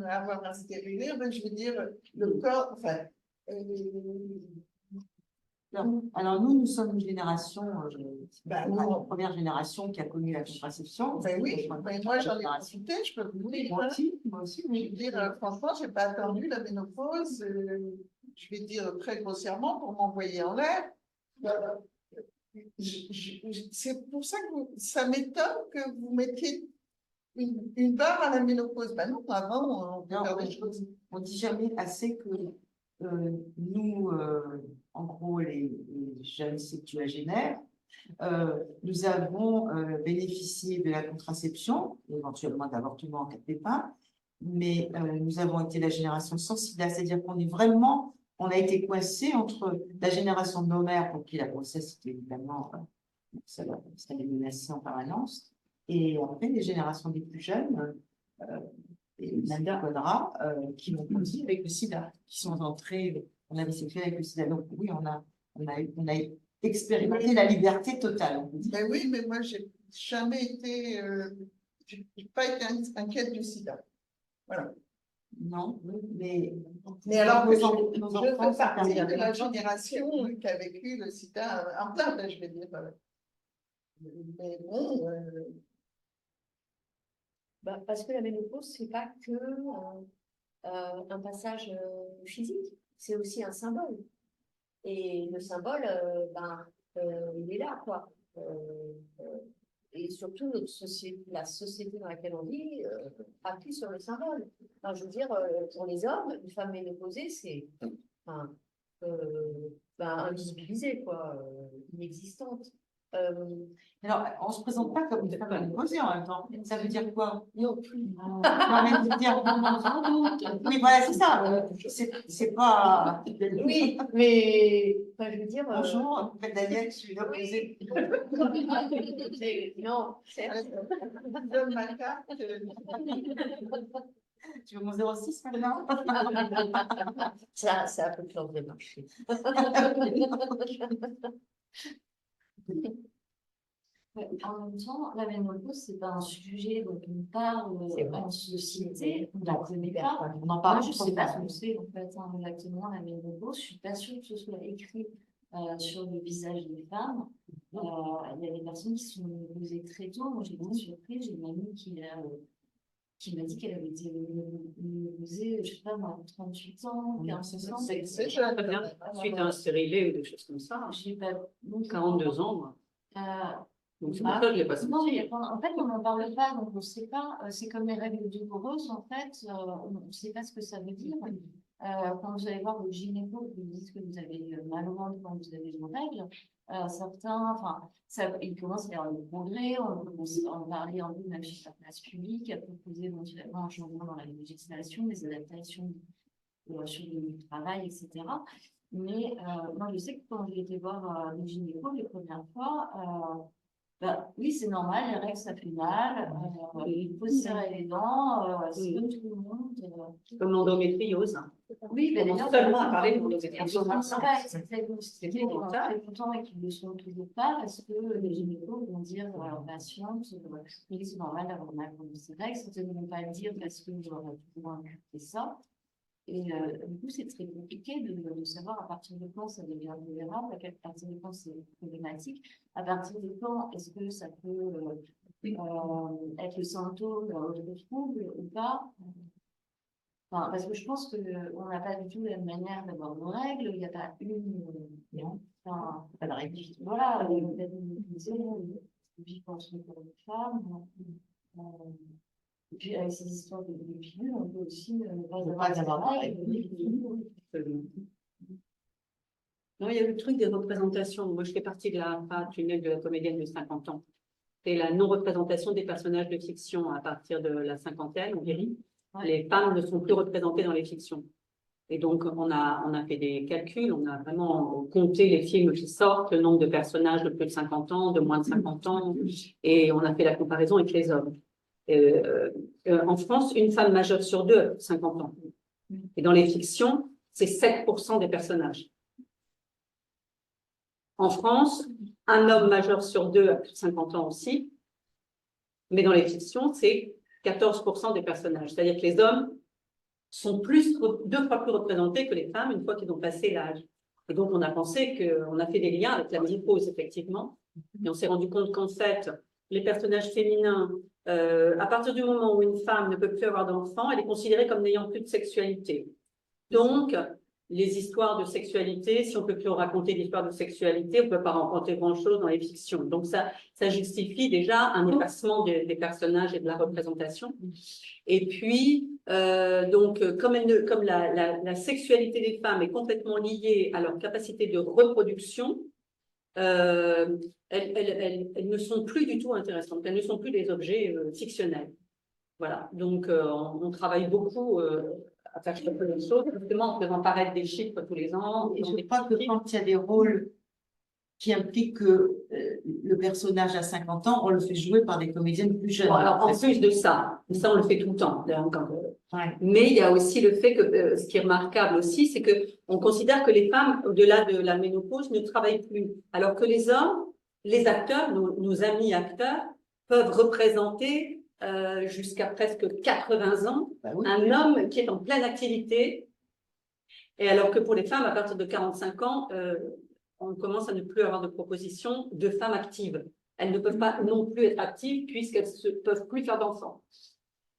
avoir un stérilet. Ben, je veux dire, le corps, enfin. Alors nous sommes une génération, la première génération qui a connu la contraception. Ben oui, ben moi j'en ai profité, je peux vous dire. Moi aussi. Je veux dire, franchement, je n'ai pas attendu la ménopause, je vais dire très grossièrement, pour m'envoyer en l'air. C'est pour ça que ça m'étonne que vous mettiez une barre à la ménopause. Ben non, avant, on peut faire des choses. On ne dit jamais assez que nous, en gros, les jeunes septuagénaires, nous avons bénéficié de la contraception, éventuellement d'avortement en cas de pépin, mais nous avons été la génération sans sida, c'est-à-dire qu'on est vraiment, on a été coincés entre la génération de nos mères, pour qui la grossesse était évidemment, ça les menaçait en permanence, et après les générations des plus jeunes, et Nadia Quadra, qui m'ont grandi avec le sida, qui sont entrés en la vie sexuelle avec le sida. Donc oui, on a expérimenté la liberté totale. Ben oui, mais moi, j'ai jamais été, j'ai pas été inquiète du sida. Voilà. Non, mais alors que nos je fais enfants partie de la génération qui a vécu le sida en plein, ben, je vais dire. Mais bon. Parce que la ménopause, c'est pas que un passage physique, c'est aussi un symbole. Et le symbole, il est là, quoi. Et surtout, la société dans laquelle on vit appuie sur le symbole. Enfin, je veux dire, pour les hommes, une femme ménopausée, c'est invisibilisée, quoi, inexistante. Alors, on ne se présente pas comme des femmes ménopausées en même temps. Ça veut dire quoi? Non plus. Non, mais ça veut dire, oui, voilà, c'est ça. C'est pas. Oui, mais enfin, je veux dire. Bonjour, Daniel, je suis opposée. Non, c'est. Donne ma carte. Tu veux mon 06 maintenant? Ça, c'est un peu plan de marché. En même temps, la ménopause, c'est pas un sujet dont on parle en société, on ne connaît pas. On en parle. Moi, je ne sais pas ce que c'est en fait exactement la ménopause. Je ne suis pas sûre que ce soit écrit sur le visage des femmes. Il y a des personnes qui sont ménopausées très tôt. Moi, j'ai été surprise. J'ai une amie qui m'a dit qu'elle avait été ménopausée, je ne sais pas moi, 38 ans, 45 ans. C'est jeune, suite à un stérilet ou des choses comme ça. J'ai pas 42 ans, moi. Donc c'est pour ça que je ne l'ai pas senti. Non, en fait, on n'en parle pas, donc on ne sait pas. C'est comme les règles douloureuses, en fait, on ne sait pas ce que ça veut dire. Quand vous allez voir le gynéco, vous dites que vous avez mal au ventre quand vous avez vos règles. Certains, enfin, ils commencent à faire des progrès, on commence à en parler en même chez la place publique, à proposer éventuellement un changement dans la législation, des adaptations sur le travail, etc. Mais moi, je sais que quand j'ai été voir le gynéco les premières fois, oui, c'est normal, les règles, ça fait mal, il faut se serrer les dents, c'est comme tout le monde. Comme l'endométriose. Oui, mais on d'ailleurs, seulement à parler de l'endométriose. C'est très diagnostiqué pendant très longtemps et qu'ils ne le sont toujours pas parce que les gynécos vont dire à leurs patientes que c'est normal d'avoir mal pendant ces règles, certains ne vont pas le dire parce que j'aurais toujours inculqué ça. Et du coup, c'est très compliqué de savoir à partir de quand ça devient vulnérable, à partir de quand c'est problématique, à partir de quand est-ce que ça peut être le symptôme de trouble ou pas. Enfin, parce que je pense qu'on n'a pas du tout la même manière d'avoir nos règles, il n'y a pas une. Enfin, pas de règle. Voilà, il y a peut-être une vie pour les femmes. Et puis, avec ces histoires de pilules, on peut aussi pas avoir de règles. Non, il y a le truc des représentations. Moi, je fais partie de la tunnel de la comédienne de 50 ans. C'est la non-représentation des personnages de fiction à partir de la cinquantaine, on dirait. Les femmes ne sont plus représentées dans les fictions. Et donc, on a fait des calculs, on a vraiment compté les films qui sortent, le nombre de personnages de plus de 50 ans, de moins de 50 ans, et on a fait la comparaison avec les hommes. En France, une femme majeure sur deux a 50 ans. Et dans les fictions, c'est 7% des personnages. En France, un homme majeur sur deux a plus de 50 ans aussi, mais dans les fictions, c'est 14% des personnages. C'est-à-dire que les hommes sont deux fois plus représentés que les femmes une fois qu'ils ont passé l'âge. Et donc, on a pensé on a fait des liens avec la ménopause, effectivement, et on s'est rendu compte qu'en fait, les personnages féminins, à partir du moment où une femme ne peut plus avoir d'enfant, elle est considérée comme n'ayant plus de sexualité. Donc, les histoires de sexualité, si on ne peut plus raconter d'histoires de sexualité, on ne peut pas raconter grand-chose dans les fictions. Donc, ça justifie déjà un effacement des personnages et de la représentation. Et puis, comme la sexualité des femmes est complètement liée à leur capacité de reproduction, elles ne sont plus du tout intéressantes. Elles ne sont plus des objets fictionnels. Voilà. Donc, on travaille beaucoup à faire quelque chose, justement en faisant paraître des chiffres tous les ans. Et je crois que quand il y a des rôles qui impliquent que le personnage à 50 ans, on le fait jouer par des comédiennes plus jeunes. Bon, alors, en plus de ça, on le fait tout le temps. Mais il y a aussi le fait que, ce qui est remarquable aussi, c'est qu'on considère que les femmes, au-delà de la ménopause, ne travaillent plus. Alors que les hommes, les acteurs, nos amis acteurs, peuvent représenter jusqu'à presque 80 ans, un homme qui est en pleine activité. Et alors que pour les femmes, à partir de 45 ans, on commence à ne plus avoir de propositions de femmes actives. Elles ne peuvent pas non plus être actives puisqu'elles ne peuvent plus faire d'enfants.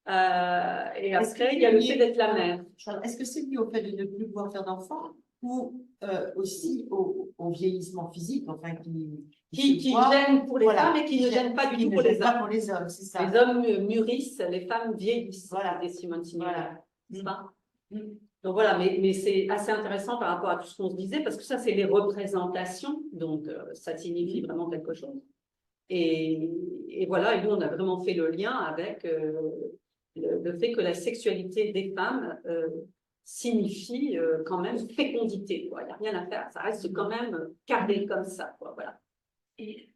Et après, il y a le fait d'être la mère. Est-ce que c'est lié au fait de ne plus pouvoir faire d'enfants ou aussi au vieillissement physique, enfin qui gêne pour les femmes et qui ne gêne pas du tout pour les hommes, c'est ça. Les hommes mûrissent, les femmes vieillissent. Voilà. Des Simone Signoret, n'est-ce pas? Donc voilà, mais c'est assez intéressant par rapport à tout ce qu'on se disait, parce que ça, c'est les représentations, donc ça signifie vraiment quelque chose. Et voilà, et nous, on a vraiment fait le lien avec le fait que la sexualité des femmes signifie quand même fécondité, quoi. Il n'y a rien à faire, ça reste quand même carré comme ça, quoi, voilà. Et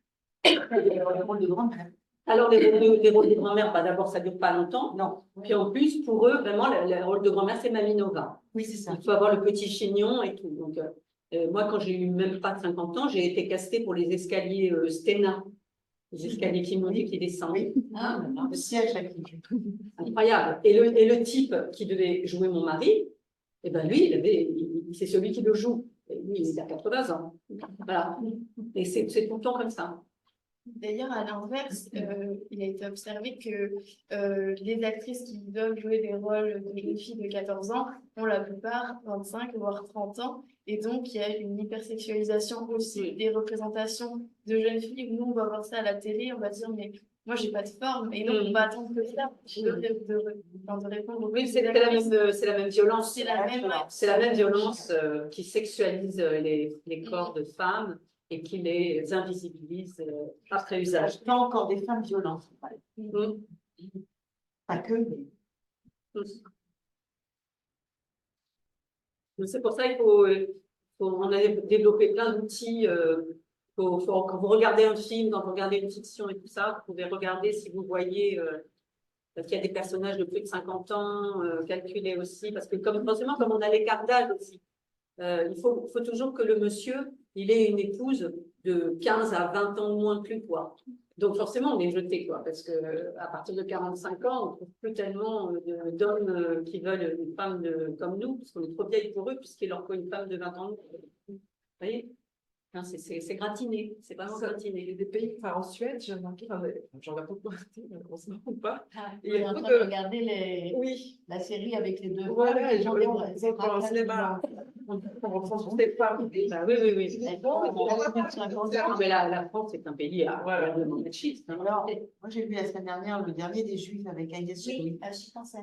le rôle de grand-mère. Alors, les rôles de grand-mère, bah, d'abord, ça ne dure pas longtemps. Non. Puis en plus, pour eux, vraiment, le rôle de grand-mère, c'est Mamie Nova. Oui, c'est ça. Il faut avoir le petit chignon et tout. Donc, moi, quand j'ai eu même pas 50 ans, j'ai été castée pour les escaliers Stena. Les escaliers qui montent et qui descendent. Oui. Ah, Le siège à qui. incroyable. Et le type qui devait jouer mon mari, eh ben lui, c'est celui qui le joue. Et lui, il a 80 ans. Voilà. Et c'est tout le temps comme ça. D'ailleurs, à l'inverse, il a été observé que les actrices qui doivent jouer des rôles de jeunes filles de 14 ans ont la plupart 25 voire 30 ans. Et donc, il y a une hypersexualisation aussi des représentations de jeunes filles. Nous, on va voir ça à la télé, on va dire, mais moi, j'ai pas de forme. Et donc, on va attendre que ça de répondre aux Oui, c'est la même violence. C'est la même, ouais. C'est la même violence qui sexualise les corps de femmes et qui les invisibilise après usage. Pas encore des femmes violentes. Pas que, mais... C'est pour ça qu'il on a développé plein d'outils. Quand vous regardez un film, quand vous regardez une fiction et tout ça, vous pouvez regarder si vous voyez qu'il y a des personnages de plus de 50 ans, calculer aussi, parce que forcément, comme on a l'écart d'âge aussi, il faut toujours que le monsieur, il ait une épouse de 15 à 20 ans moins que lui, quoi. Donc forcément, on est jeté, quoi, parce que à partir de 45 ans, on ne trouve plus tellement d'hommes qui veulent une femme comme nous, parce qu'on est trop vieilles pour eux, puisqu'il leur faut une femme de 20 ans. Vous voyez? Hein, c'est gratiné, c'est vraiment gratiné. Il y a des pays, enfin en Suède, j'ai remarqué, j'en ai pas partie, on se rend pas. Il est en train de regarder la série avec les deux. Voilà, et je on reprend toutes les femmes. Bah, oui. Mais la France est un pays vraiment machiste. Hein. Alors, moi j'ai vu la semaine dernière le dernier des Juifs avec Agnès Joly. Je pense à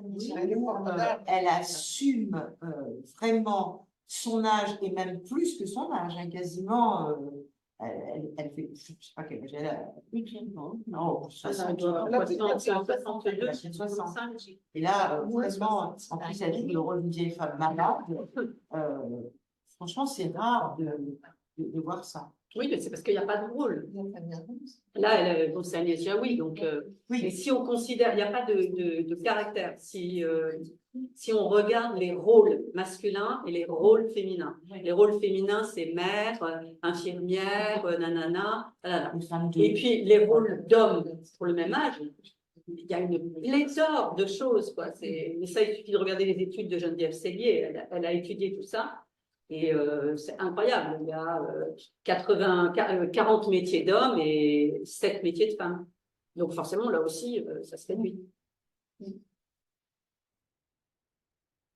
Elle assume vraiment son âge et même plus que son âge, hein, quasiment. Elle fait, je ne sais pas quel âge elle a. Non, 60. 60. Et là, vraiment, en plus, elle joue le rôle d'une vieille femme malade. Franchement, c'est rare de voir ça. Oui, mais c'est parce qu'il n'y a pas de rôle. Là, c'est Agnès Jaoui, donc et si on considère, il n'y a pas de caractère. Si on regarde les rôles masculins et les rôles féminins. Les rôles féminins, c'est mère, infirmière, nanana. Et puis les rôles d'hommes pour le même âge, il y a une pléthore de choses, quoi. Mais ça, il suffit de regarder les études de Geneviève Cellier. Elle a étudié tout ça. Et c'est incroyable. Il y a 40 métiers d'hommes et 7 métiers de femmes. Donc forcément, là aussi, ça se réduit.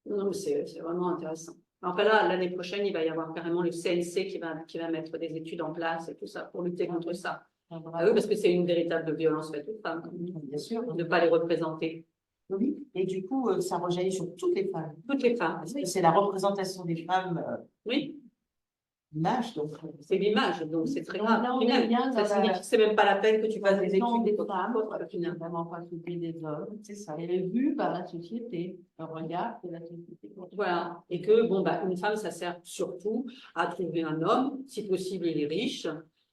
Non, c'est vraiment intéressant. Enfin là, l'année prochaine, il va y avoir carrément le CNC qui va mettre des études en place et tout ça pour lutter contre ça. Ah oui, parce que c'est une véritable violence faite aux femmes, bien sûr, de ne pas les représenter. Oui, et du coup, ça rejaillit sur toutes les femmes. Toutes les femmes. Parce que c'est la représentation des femmes. Oui. L'image, donc. C'est l'image, donc c'est très Donc, grave. là, on est bien ça dans signifie que c'est même pas la peine que tu fasses des études. Des femmes, qui n'est vraiment pas s'occuper des hommes. C'est ça. Elle est vue par la société, le regard de la société. Voilà. Et que, bon, une femme, ça sert surtout à trouver un homme, si possible, il est riche,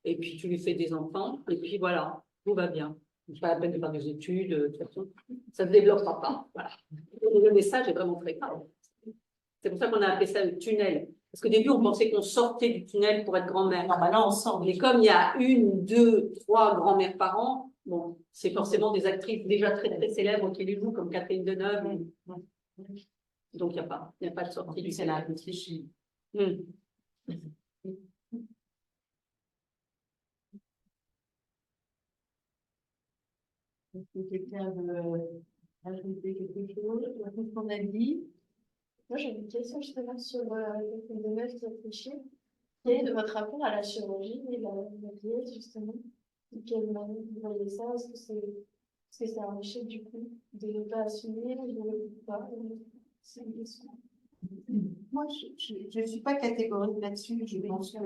et puis tu lui fais des enfants, et puis voilà, tout va bien. C'est pas la peine de faire des études, de toute façon, ça ne développera pas. Voilà. Le message est vraiment très grave. C'est pour ça qu'on a appelé ça le tunnel. Parce qu'au début, on pensait qu'on sortait du tunnel pour être grand-mère. Non, là, on sort. Mais comme il y a 1, 2, 3 grand-mères par an, bon, c'est forcément des actrices déjà très, très célèbres qui les jouent, comme Catherine Deneuve. Donc, il n'y a pas de sortie du tunnel. C'est la réfléchie. Est-ce que quelqu'un veut ajouter quelque chose à tout ce qu'on a dit? Moi, j'ai une question justement sur le domaine qui réfléchit. Quel est de votre rapport à la chirurgie et la vieillesse, justement? De quelle manière vous voyez ça? Est-ce que c'est un échec, du coup, de ne pas assumer, de ne pas? C'est une question. Moi, je ne suis pas catégorique là-dessus. Je pense que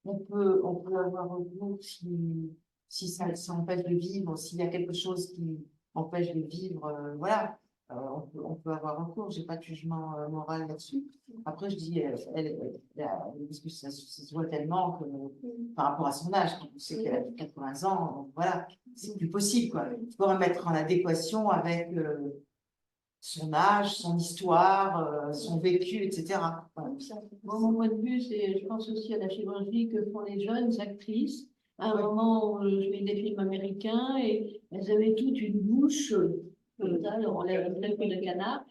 on peut avoir recours si ça empêche de vivre, s'il y a quelque chose qui empêche de vivre, voilà. On peut avoir recours. J'ai pas de jugement moral là-dessus. Après, je dis, parce que ça se voit tellement que par rapport à son âge, quand on sait qu'elle a plus de 80 ans, donc voilà, c'est plus possible, quoi. Il faut remettre en adéquation avec son âge, son histoire, son vécu, etc. Voilà. Moi, mon point de vue, c'est, je pense aussi à la chirurgie que font les jeunes actrices. À un moment, je fais des films américains et elles avaient toute une bouche comme ça, on lève un peu de canard.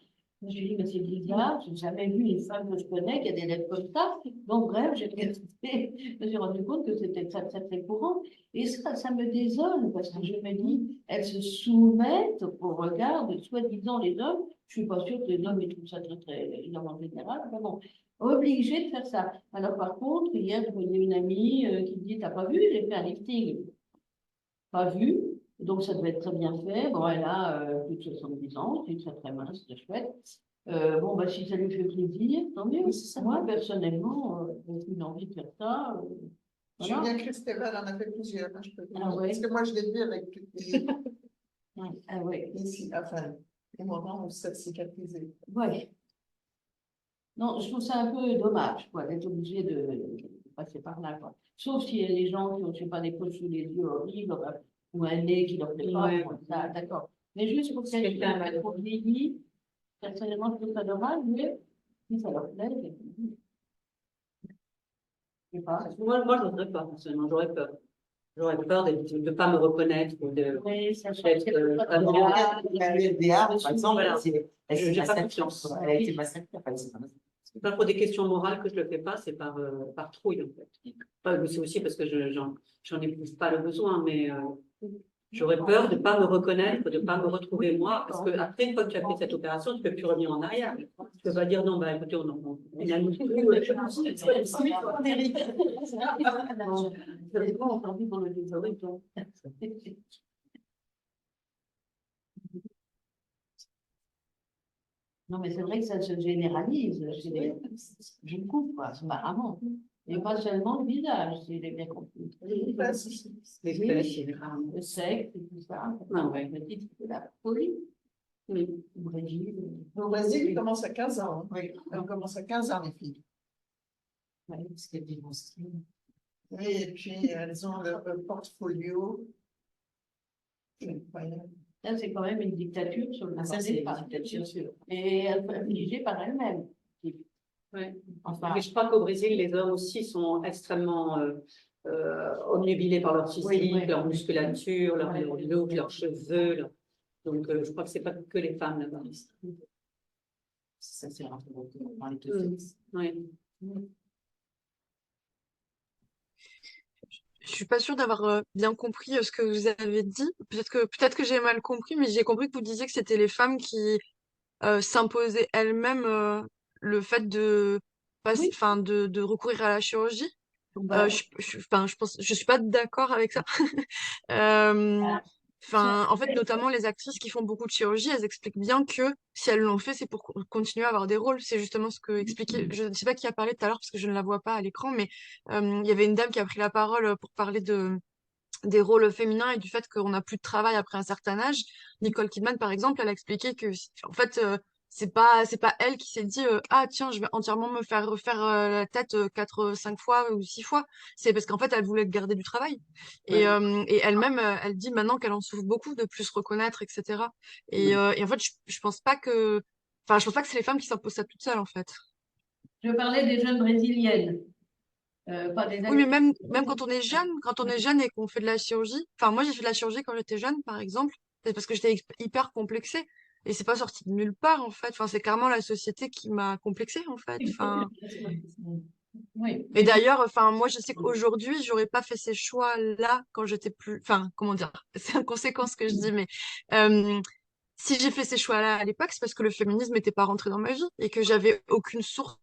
J'ai dit, mais c'est bizarre, j'ai jamais vu une femme que je connais qui a des lèvres comme ça. Donc, bref, j'ai regardé, je me suis rendu compte que c'était très, très, très courant. Et ça me désole parce que je me dis, elles se soumettent au regard de soi-disant les hommes. Je suis pas sûre que les hommes ils trouvent ça très, très, évidemment, général. Mais bon, obligé de faire ça. Alors, par contre, hier, je voyais une amie qui me dit, t'as pas vu, j'ai fait un lifting. Pas vu. Donc, ça devait être très bien fait. Bon, elle a plus de 70 ans, c'est très, très mince, c'est chouette. Bon, bah, si ça lui fait plaisir, tant mieux. Moi, personnellement, j'ai aucune envie de faire ça. Voilà. Julien Christeval en a fait plusieurs, hein, je peux vous Ah dire. ouais. Parce que moi, je l'ai vu avec toutes les... Ah ouais. Ici, enfin, au moment où ça cicatrisé. Ouais. Non, je trouve ça un peu dommage, quoi, d'être obligé de passer par là, quoi. Sauf s'il y a des gens qui ont, je sais pas, des poches sous les yeux horribles, ou un nez qui leur plaît pas, Ouais. bon, ça, d'accord. Mais juste pour C'est quelqu'un quelqu'un qui a trop vieilli, personnellement, je trouve ça dommage, mais si ça leur plaît, je sais pas. Moi, je voudrais pas, personnellement, j'aurais peur. J'aurais peur de ne pas me reconnaître ou de Oui, ça d'être vraiment. La UFDA, par exemple, Voilà. J'ai pas massacrée, confiance. elle a été massacrée. Enfin, c'est pas massacrée. C'est pas pour des questions morales que je le fais pas, c'est par trouille, en fait. C'est aussi parce que j'en éprouve pas le besoin, mais j'aurais peur de ne pas me reconnaître, de ne pas me retrouver moi, parce que après, une fois que tu as fait cette opération, tu ne peux plus revenir en arrière. Tu ne peux pas dire non, bah écoutez, on a mis tout. Ça dépend, on envie pour le désoler, donc. Non, mais c'est vrai que ça se généralise chez les jeunes couples, quoi, apparemment. Et pas seulement le visage, si j'ai bien compris. Les fesses, généralement. Le sexe et tout ça. Ah ouais. Le titre de la folie. Oui. Le Brésil. Au Brésil, il commence à 15 ans. Hein. Oui. Elle commence à 15 ans, les filles. Oui, parce qu'elle démontre. Oui, et puis elles ont leur portfolio. C'est incroyable. Là, c'est quand même une dictature sur le Ça, corps c'est des une femmes, dictature. bien sûr. Et infligée par elle-même. Ouais. Enfin, Mais je crois qu'au Brésil, les hommes aussi sont extrêmement omnubilés par leur physique, Oui. leur musculature, leur Ouais. look, leurs cheveux. Donc, je crois que c'est pas que les femmes là-bas. Ça, c'est un peu dans les deux sexes. Oui. Je suis pas sûre d'avoir bien compris ce que vous avez dit. Peut-être que j'ai mal compris, mais j'ai compris que vous disiez que c'était les femmes qui s'imposaient elles-mêmes le fait de Oui. enfin de recourir à la chirurgie. bah, Enfin, je suis pas d'accord avec ça. Euh, Enfin, en fait, notamment les actrices qui font beaucoup de chirurgie, elles expliquent bien que si elles l'ont fait, c'est pour continuer à avoir des rôles. C'est justement ce que expliquait. Je ne sais pas qui a parlé tout à l'heure parce que je ne la vois pas à l'écran, mais il y avait une dame qui a pris la parole pour parler des rôles féminins et du fait qu'on n'a plus de travail après un certain âge. Nicole Kidman, par exemple, elle a expliqué que, en fait, c'est pas elle qui s'est dit, ah, tiens, je vais entièrement me faire refaire la tête 4, 5 fois ou 6 fois. C'est parce qu'en fait, elle voulait garder du travail. Et elle-même, elle dit maintenant qu'elle en souffre beaucoup de plus se reconnaître, etc. Et en fait, je pense pas que, enfin, je pense pas que c'est les femmes qui s'imposent ça toutes seules, en fait. je parlais des jeunes brésiliennes, pas des Oui, mais actrices. même quand on est jeune et qu'on fait de la chirurgie, enfin, moi, j'ai fait de la chirurgie quand j'étais jeune, par exemple, c'est parce que j'étais hyper complexée. Et c'est pas sorti de nulle part, en fait. Enfin, c'est clairement la société qui m'a complexée, en fait. Enfin, Oui, et mais d'ailleurs, enfin, moi, je sais qu'aujourd'hui, j'aurais pas fait ces choix-là quand j'étais plus, enfin, comment dire, c'est inconséquent ce que je dis, mais, euh, si j'ai fait ces choix-là à l'époque, c'est parce que le féminisme n'était pas rentré dans ma vie et que j'avais aucune source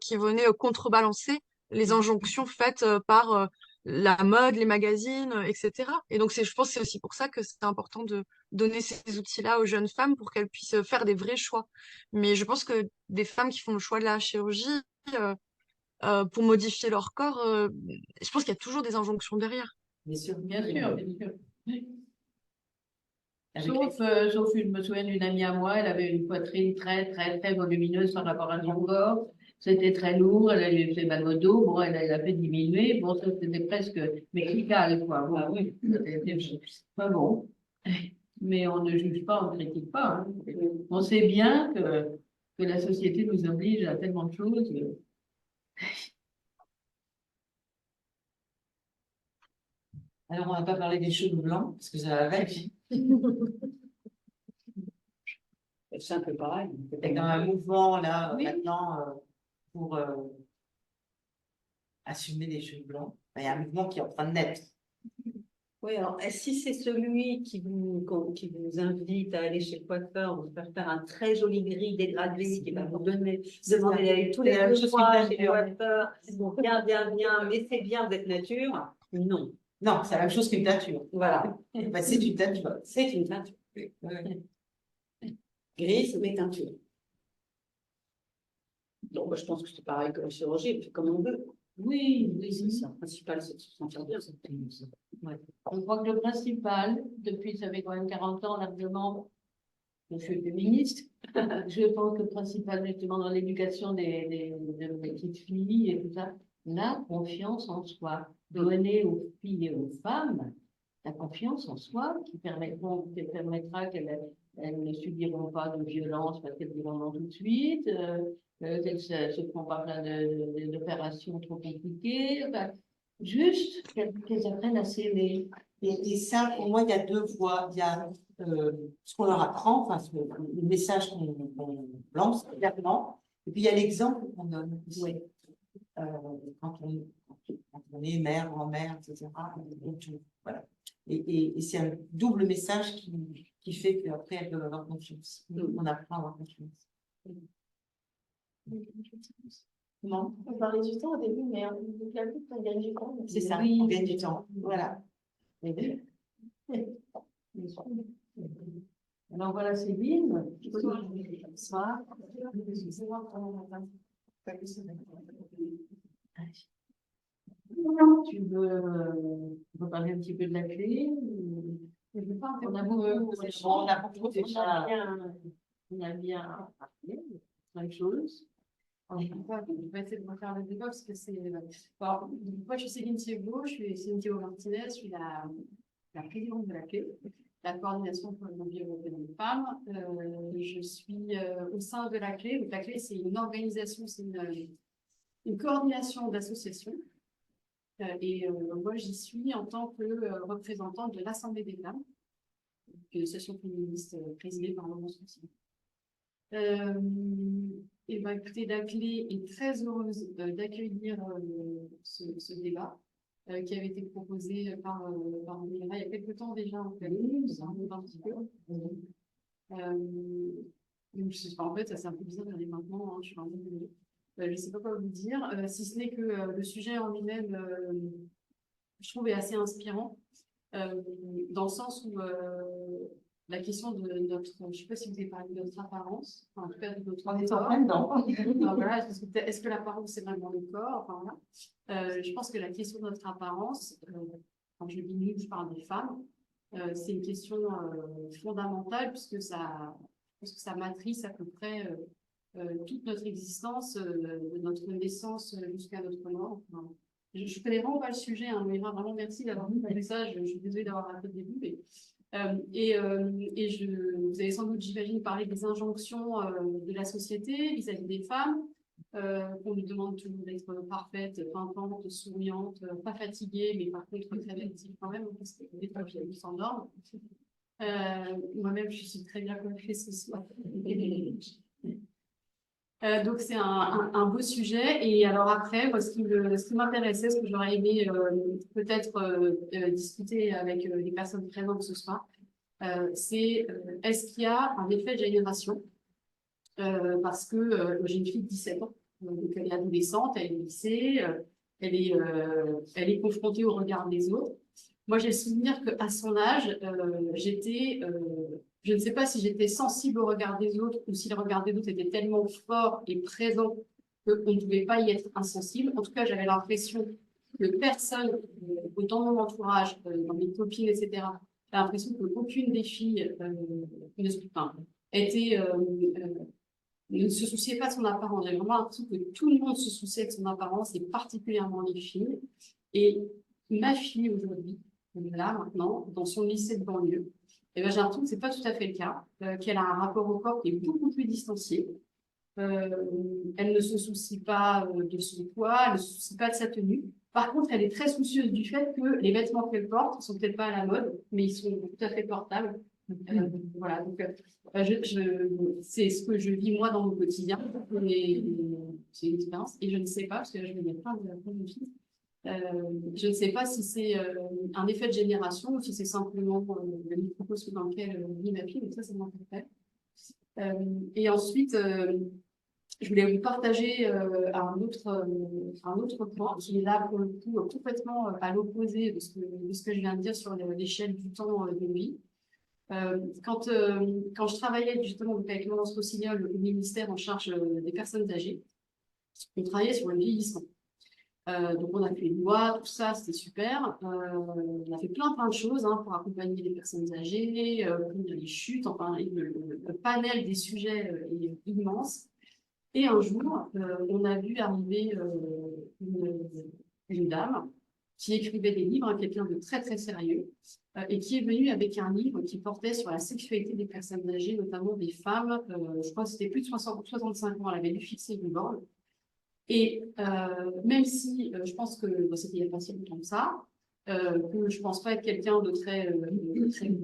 qui venait contrebalancer les injonctions faites par la mode, les magazines, etc. Et donc, je pense que c'est aussi pour ça que c'est important de donner ces outils-là aux jeunes femmes pour qu'elles puissent faire des vrais choix. Mais je pense que des femmes qui font le choix de la chirurgie, euh, pour modifier leur corps, je pense qu'il y a toujours des injonctions derrière. Bien sûr. Bien sûr, bien sûr. Avec Sauf je me souviens d'une amie à moi, elle avait une poitrine très, très, très volumineuse par rapport à son corps. C'était très lourd, elle lui fait mal au dos. Bon, elle a fait diminuer. Bon, ça, c'était presque médical, quoi. Bon, Ah oui. pas bon. Mais on ne juge pas, on ne critique pas. Hein. On sait bien que la société nous oblige à tellement de choses. Alors, on va pas parler des cheveux blancs, parce que ça va avec. C'est un peu pareil. Il y a un mouvement, là, Oui. maintenant, pour assumer les cheveux blancs. Il y a un mouvement qui est en train de naître. Oui, alors si c'est celui qui vous invite à aller chez le coiffeur, vous faire un très joli gris dégradé, qui va vous demander d'aller tous les C'est la même 2 chose mois qu'une chez le nature. coiffeur, bien, bien, bien, mais c'est bien d'être nature, non. Non, c'est la même chose qu'une teinture. Voilà. Bah, c'est une teinture. C'est une teinture. Ouais. Grise, mais teinture. Donc, je pense que c'est pareil que la chirurgie, on fait comme on veut. Oui, oui, C'est ça. Le principal, c'est de se sentir bien. Ouais. Je crois que le principal, depuis ça fait quand même 40 ans largement, je suis féministe, je pense que le principal justement dans l'éducation des petites filles et tout ça, la confiance en soi, donner aux filles et aux femmes la confiance en soi qui permettra qu'elles ne subiront pas de violence parce qu'elles diront non tout de suite, qu'elles ne se feront pas plein d'opérations trop compliquées, enfin, juste qu'elles apprennent à s'aimer. Et ça, pour moi, il y a 2 voies. Il y a ce qu'on leur apprend, enfin, le message qu'on lance clairement, et puis il y a l'exemple qu'on donne. Oui. Quand on est mère, grand-mère, etc. Donc, voilà. Et c'est un double message qui fait qu'après, elles doivent avoir confiance. On apprend à avoir confiance. Non. On parlait du temps au début, mais on gagne du temps. C'est ça, Oui. on gagne du temps. Voilà. Alors voilà Céline. Bonsoir. Tu veux parler un petit peu de la clé on a beaucoup déjà. On a bien parlé de plein de choses. Je vais essayer de me faire le débat parce que c'est. Alors, moi, je suis Céline Thiebaud, je suis Céline Thiebaud-Martinez, je suis la présidente de la CLE, la coordination pour le lobby européen des femmes. Je suis au sein de la CLE. Donc, la CLE, c'est une organisation, c'est une coordination d'associations. Moi, j'y suis en tant que représentante de l'Assemblée des femmes, une association féministe présidée par Laurence Roussy. Et ben, écoutez, la clé est très heureuse d'accueillir ce débat qui avait été proposé par Mira il y a quelques temps déjà. En fait, un petit peu. Donc, je sais pas, en fait, ça c'est un peu bizarre d'aller maintenant, hein, je suis un peu désolée. Je ne sais pas quoi vous dire, si ce n'est que le sujet en lui-même, je trouve, est assez inspirant, dans le sens où la question de notre, je ne sais pas si vous avez parlé de notre apparence, enfin, en tout cas de notre corps. On est en plein dedans. Voilà, est-ce que l'apparence c'est vraiment le corps, enfin, voilà. Je pense que la question de notre apparence, quand je dis nous, je parle des femmes, c'est une question fondamentale puisque ça matrice à peu près toute notre existence, de notre naissance jusqu'à notre mort. Enfin, je connais vraiment pas le sujet, hein, mais vraiment merci d'avoir mis le message. Je suis désolée d'avoir raté le début, mais vous avez sans doute, j'imagine, parlé des injonctions de la société vis-à-vis des femmes, qu'on lui demande toujours d'être parfaite, pimpante, souriante, pas fatiguée, mais par contre très active quand même, parce que des fois, il s'en norme. Moi-même, je suis très bien coiffée ce soir. Donc c'est un beau sujet. Et alors après, moi, ce qui m'intéressait, ce que j'aurais aimé peut-être discuter avec les personnes présentes ce soir, c'est est-ce qu'il y a un effet de génération parce que j'ai une fille de 17 ans, donc elle est adolescente, elle est au lycée, elle est confrontée au regard des autres. Moi, j'ai le souvenir qu'à son âge, je ne sais pas si j'étais sensible au regard des autres ou si le regard des autres était tellement fort et présent qu'on ne pouvait pas y être insensible. En tout cas, j'avais l'impression que personne, dans mon entourage, dans mes copines, etc., j'ai l'impression qu'aucune des filles ne se souciait pas de son apparence. J'avais vraiment l'impression que tout le monde se souciait de son apparence, et particulièrement les filles. Et ma fille aujourd'hui, là maintenant, dans son lycée de banlieue, j'ai l'impression que c'est pas tout à fait le cas, qu'elle a un rapport au corps qui est beaucoup plus distancié. Elle ne se soucie pas de son poids, elle ne se soucie pas de sa tenue. Par contre, elle est très soucieuse du fait que les vêtements qu'elle porte ne sont peut-être pas à la mode, mais ils sont tout à fait portables. Voilà, donc c'est ce que je vis moi dans mon quotidien. C'est une expérience, et je ne sais pas, parce que là, je vais dire plein de filles. Je ne sais pas si c'est un effet de génération ou si c'est simplement le microcosme dans lequel vit ma fille, mais ça m'interpelle. Et ensuite, je voulais vous partager un autre point qui est là pour le coup complètement à l'opposé de ce que je viens de dire sur l'échelle du temps de vie. Quand je travaillais justement avec Laurence Rossignol au ministère en charge des personnes âgées, on travaillait sur le vieillissement. Donc on a fait une loi, tout ça, c'était super. On a fait plein de choses pour accompagner les personnes âgées, les chutes, enfin le panel des sujets est immense. Et un jour, on a vu arriver une dame qui écrivait des livres, quelqu'un de très très sérieux, et qui est venue avec un livre qui portait sur la sexualité des personnes âgées, notamment des femmes. Je crois que c'était plus de 65 ans, elle avait dû fixer une borne. Et même si je pense que c'était il n'y a pas si longtemps que ça, que je ne pense pas être quelqu'un de très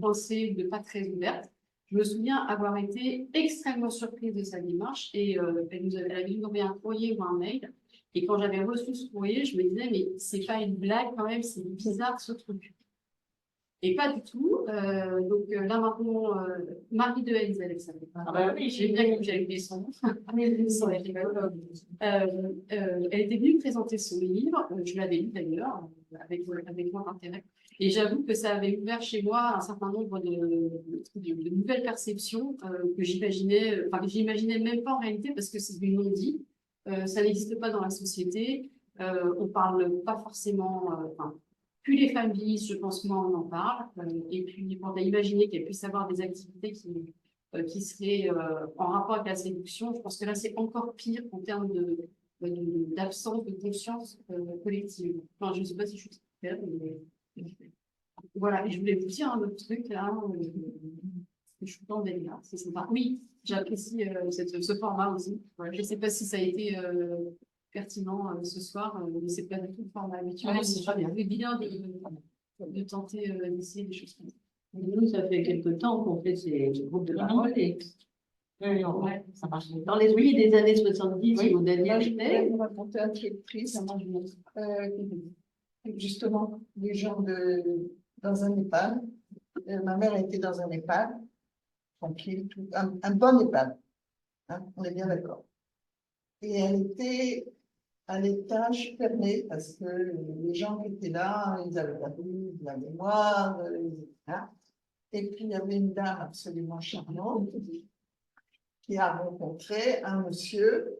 coincé, de pas très ouverte, je me souviens avoir été extrêmement surprise de sa démarche, et elle avait dû nous envoyer un courrier ou un mail. Et quand j'avais reçu ce courrier, je me disais, mais c'est pas une blague quand même, c'est bizarre ce truc. Et pas du tout. Donc là maintenant, Marie de Hazel, elle s'appelle. Ah bah oui, j'ai bien que j'avais oublié son nom. Elle était venue présenter son livre, je l'avais lu d'ailleurs, avec grand intérêt. Et j'avoue que ça avait ouvert chez moi un certain nombre de nouvelles perceptions que j'imaginais même pas en réalité, parce que c'est du non-dit. Ça n'existe pas dans la société. On parle pas forcément. Plus les femmes vieillissent, je pense, moins on en parle. Et puis, on a imaginé qu'elles puissent avoir des activités qui seraient en rapport avec la séduction. Je pense que là, c'est encore pire en termes d'absence de conscience collective. Enfin, je ne sais pas si je suis claire, mais voilà. Et je voulais vous dire un autre truc là. Je suis dans le délire, c'est sympa. Oui, j'apprécie ce format aussi. Voilà, je ne sais pas si ça a été pertinent ce soir, mais c'est pas du tout le format habituel. C'est très bien. C'est bien de tenter d'essayer des choses comme ça. Nous, ça fait quelques temps qu'on fait ces groupes de parole, et ça marche. Dans les des années 70, Oui, où Daniel je voudrais était. vous raconter un truc triste. Justement, les gens dans un EHPAD. Ma mère était dans un EHPAD, tranquille, un bon EHPAD. On est bien d'accord. Et elle était à l'étage fermé parce que les gens qui étaient là, ils avaient perdu de la mémoire, etc. Et puis il y avait une dame absolument charmante qui a rencontré un monsieur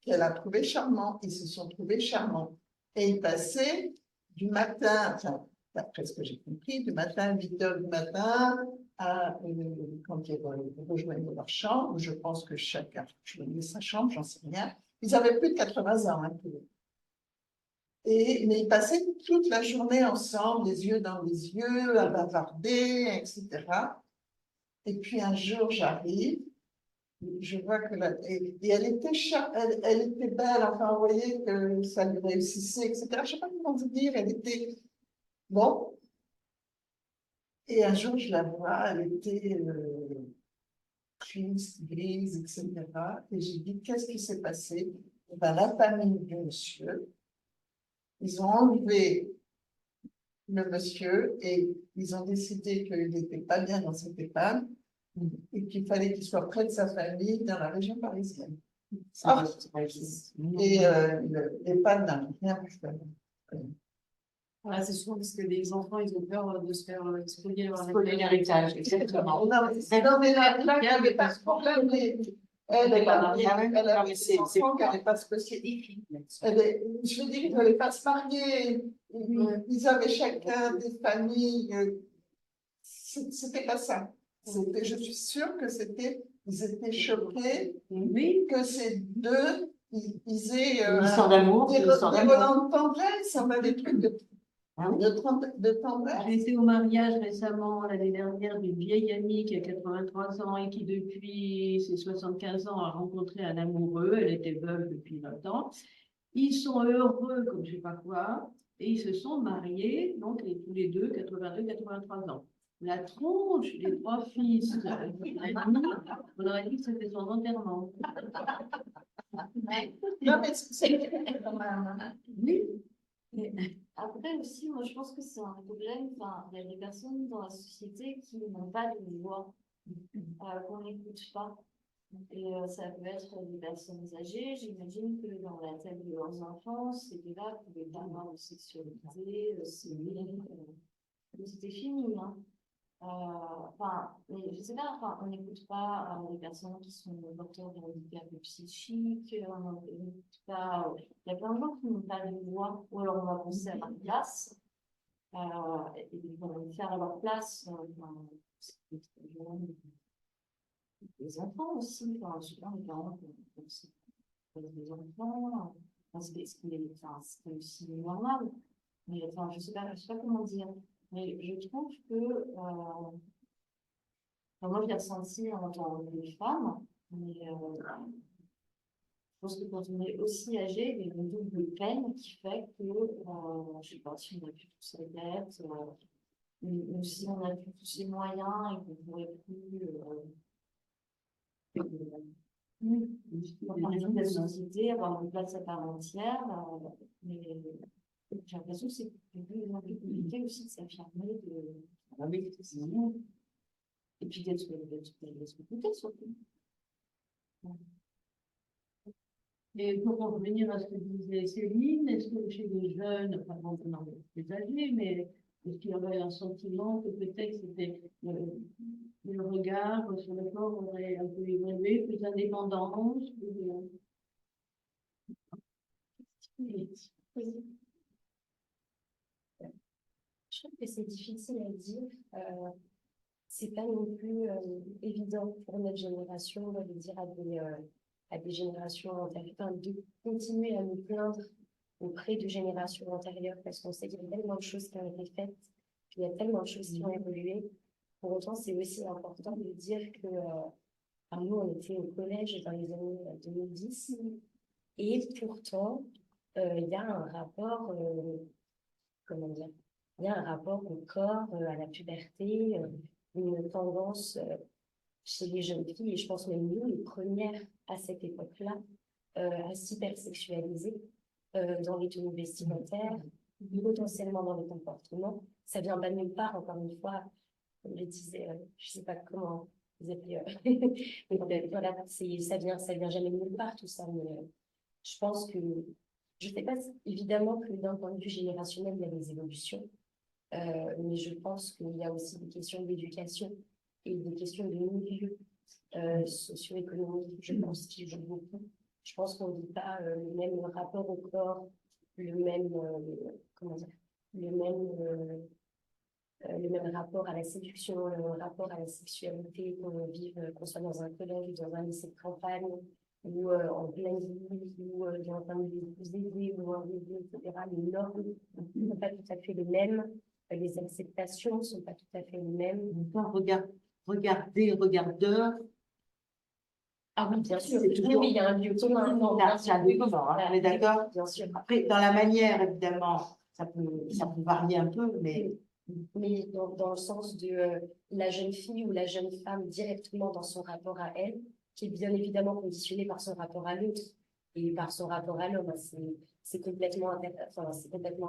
qu'elle a trouvé charmant. Ils se sont trouvés charmants. Et ils passaient du matin, enfin, d'après ce que j'ai compris, du matin à 8 heures du matin quand ils rejoignaient leur chambre. Je pense que chacun rejoignait sa chambre, j'en sais rien. Ils avaient plus de 80 ans, tous les deux. Mais ils passaient toute la journée ensemble, les yeux dans les yeux, à bavarder, etc. Et puis un jour, j'arrive, je vois que elle était belle, enfin, vous voyez que ça lui réussissait, etc. Je ne sais pas comment vous dire, elle était bon. Et un jour, je la vois, elle était triste, grise, etc. Et j'ai dit, qu'est-ce qui s'est passé? Ben, la famille du monsieur, ils ont enlevé le monsieur et ils ont décidé qu'il n'était pas bien dans cette EHPAD et qu'il fallait qu'il soit près de sa famille dans la région parisienne. Ah, et l'EHPAD n'a rien pu faire. Voilà, c'est souvent parce que les enfants, ils ont peur de se faire spolier leur L'héritage, exactement. Non, mais là, il n'y avait pas de problème. Elle avait des enfants qui n'avaient pas de possibilité. Je veux dire, ils n'allaient pas se marier. Ils avaient chacun des familles. C'était pas ça. Je suis sûre que ils étaient choqués que ces deux, ils aient Une histoire d'amour, des une histoire d'amour. relents de tendresse, on a des trucs de tendresse. J'ai été au mariage récemment, l'année dernière, d'une vieille amie qui a 83 ans et qui, depuis ses 75 ans, a rencontré un amoureux. Elle était veuve depuis 20 ans. Ils sont heureux comme je ne sais pas quoi, et ils se sont mariés, donc tous les deux, 82, 83 ans. La tronche des trois fils, on aurait dit que c'était son enterrement. Non, mais c'est quand même. Oui. Après aussi, moi je pense que c'est un problème. Enfin, il y a des personnes dans la société qui n'ont pas de voix, qu'on n'écoute pas. Et ça peut être des personnes âgées. J'imagine que dans la tête de leurs enfants, c'était là pour les avoir de sexualité, c'était fini. Hein. Enfin, mais je sais pas, enfin, on n'écoute pas les personnes qui sont porteurs de handicap psychique, on n'écoute pas. Il y a plein de gens qui n'ont pas de voix, ou alors on va penser à leur place, et ils vont faire à leur place. Les enfants aussi, enfin, je sais pas, les parents, c'est des enfants, enfin, c'est aussi normal. Mais enfin, je sais pas comment dire. Mais je trouve que, enfin, moi, je l'ai ressenti en tant que femme, mais je pense que quand on est aussi âgé, il y a une double peine qui fait que, je sais pas, si on a plus tous les dettes, ou si on a plus tous les moyens et qu'on ne pourrait plus prendre la société, avoir une place à part entière, mais j'ai l'impression que c'est plus compliqué aussi de s'affirmer, et puis d'être écouté surtout. Et pour en revenir à ce que disait Céline, est-ce que chez les jeunes, enfin bon, non, les âgés, mais est-ce qu'il y aurait un sentiment que peut-être c'était le regard sur le corps aurait un peu évolué, plus d'indépendance, Je trouve que c'est difficile à dire. C'est pas non plus évident pour notre génération de dire à des générations antérieures, enfin, de continuer à nous plaindre auprès de générations antérieures parce qu'on sait qu'il y a tellement de choses qui ont été faites, qu'il y a tellement de choses qui ont évolué. Pour autant, c'est aussi important de dire que nous, on était au collège dans les années 2010 et pourtant, il y a un rapport, comment dire, il y a un rapport au corps, à la puberté, une tendance chez les jeunes filles, et je pense même nous, les premières à cette époque-là, à s'hypersexualiser dans les tenues vestimentaires, potentiellement dans les comportements. Ça vient pas de nulle part, encore une fois, comme je disais, je sais pas comment vous appelez, mais voilà, ça vient jamais de nulle part, tout ça, mais je pense que, je sais pas, évidemment que d'un point de vue générationnel, il y a des évolutions, mais je pense qu'il y a aussi des questions d'éducation et des questions de milieu socio-économique, je pense, qui jouent beaucoup. Je pense qu'on ne dit pas le même rapport au corps, le même, comment dire, le même rapport à la séduction, le même rapport à la sexualité, qu'on soit dans un collège, dans un lycée de campagne, ou en pleine ville, ou dans un milieu plus aisé, ou en ville, etc. Les normes ne sont pas tout à fait les mêmes, les acceptations ne sont pas tout à fait les mêmes. Regarder, regardeur. Ah oui, bien sûr. C'est toujours, oui, il y a un lieu commun. on est d'accord? Bien sûr. Après, dans la manière, évidemment, ça peut varier un peu, mais dans le sens de la jeune fille ou la jeune femme directement dans son rapport à elle, qui est bien évidemment conditionné par son rapport à l'autre et par son rapport à l'homme. C'est complètement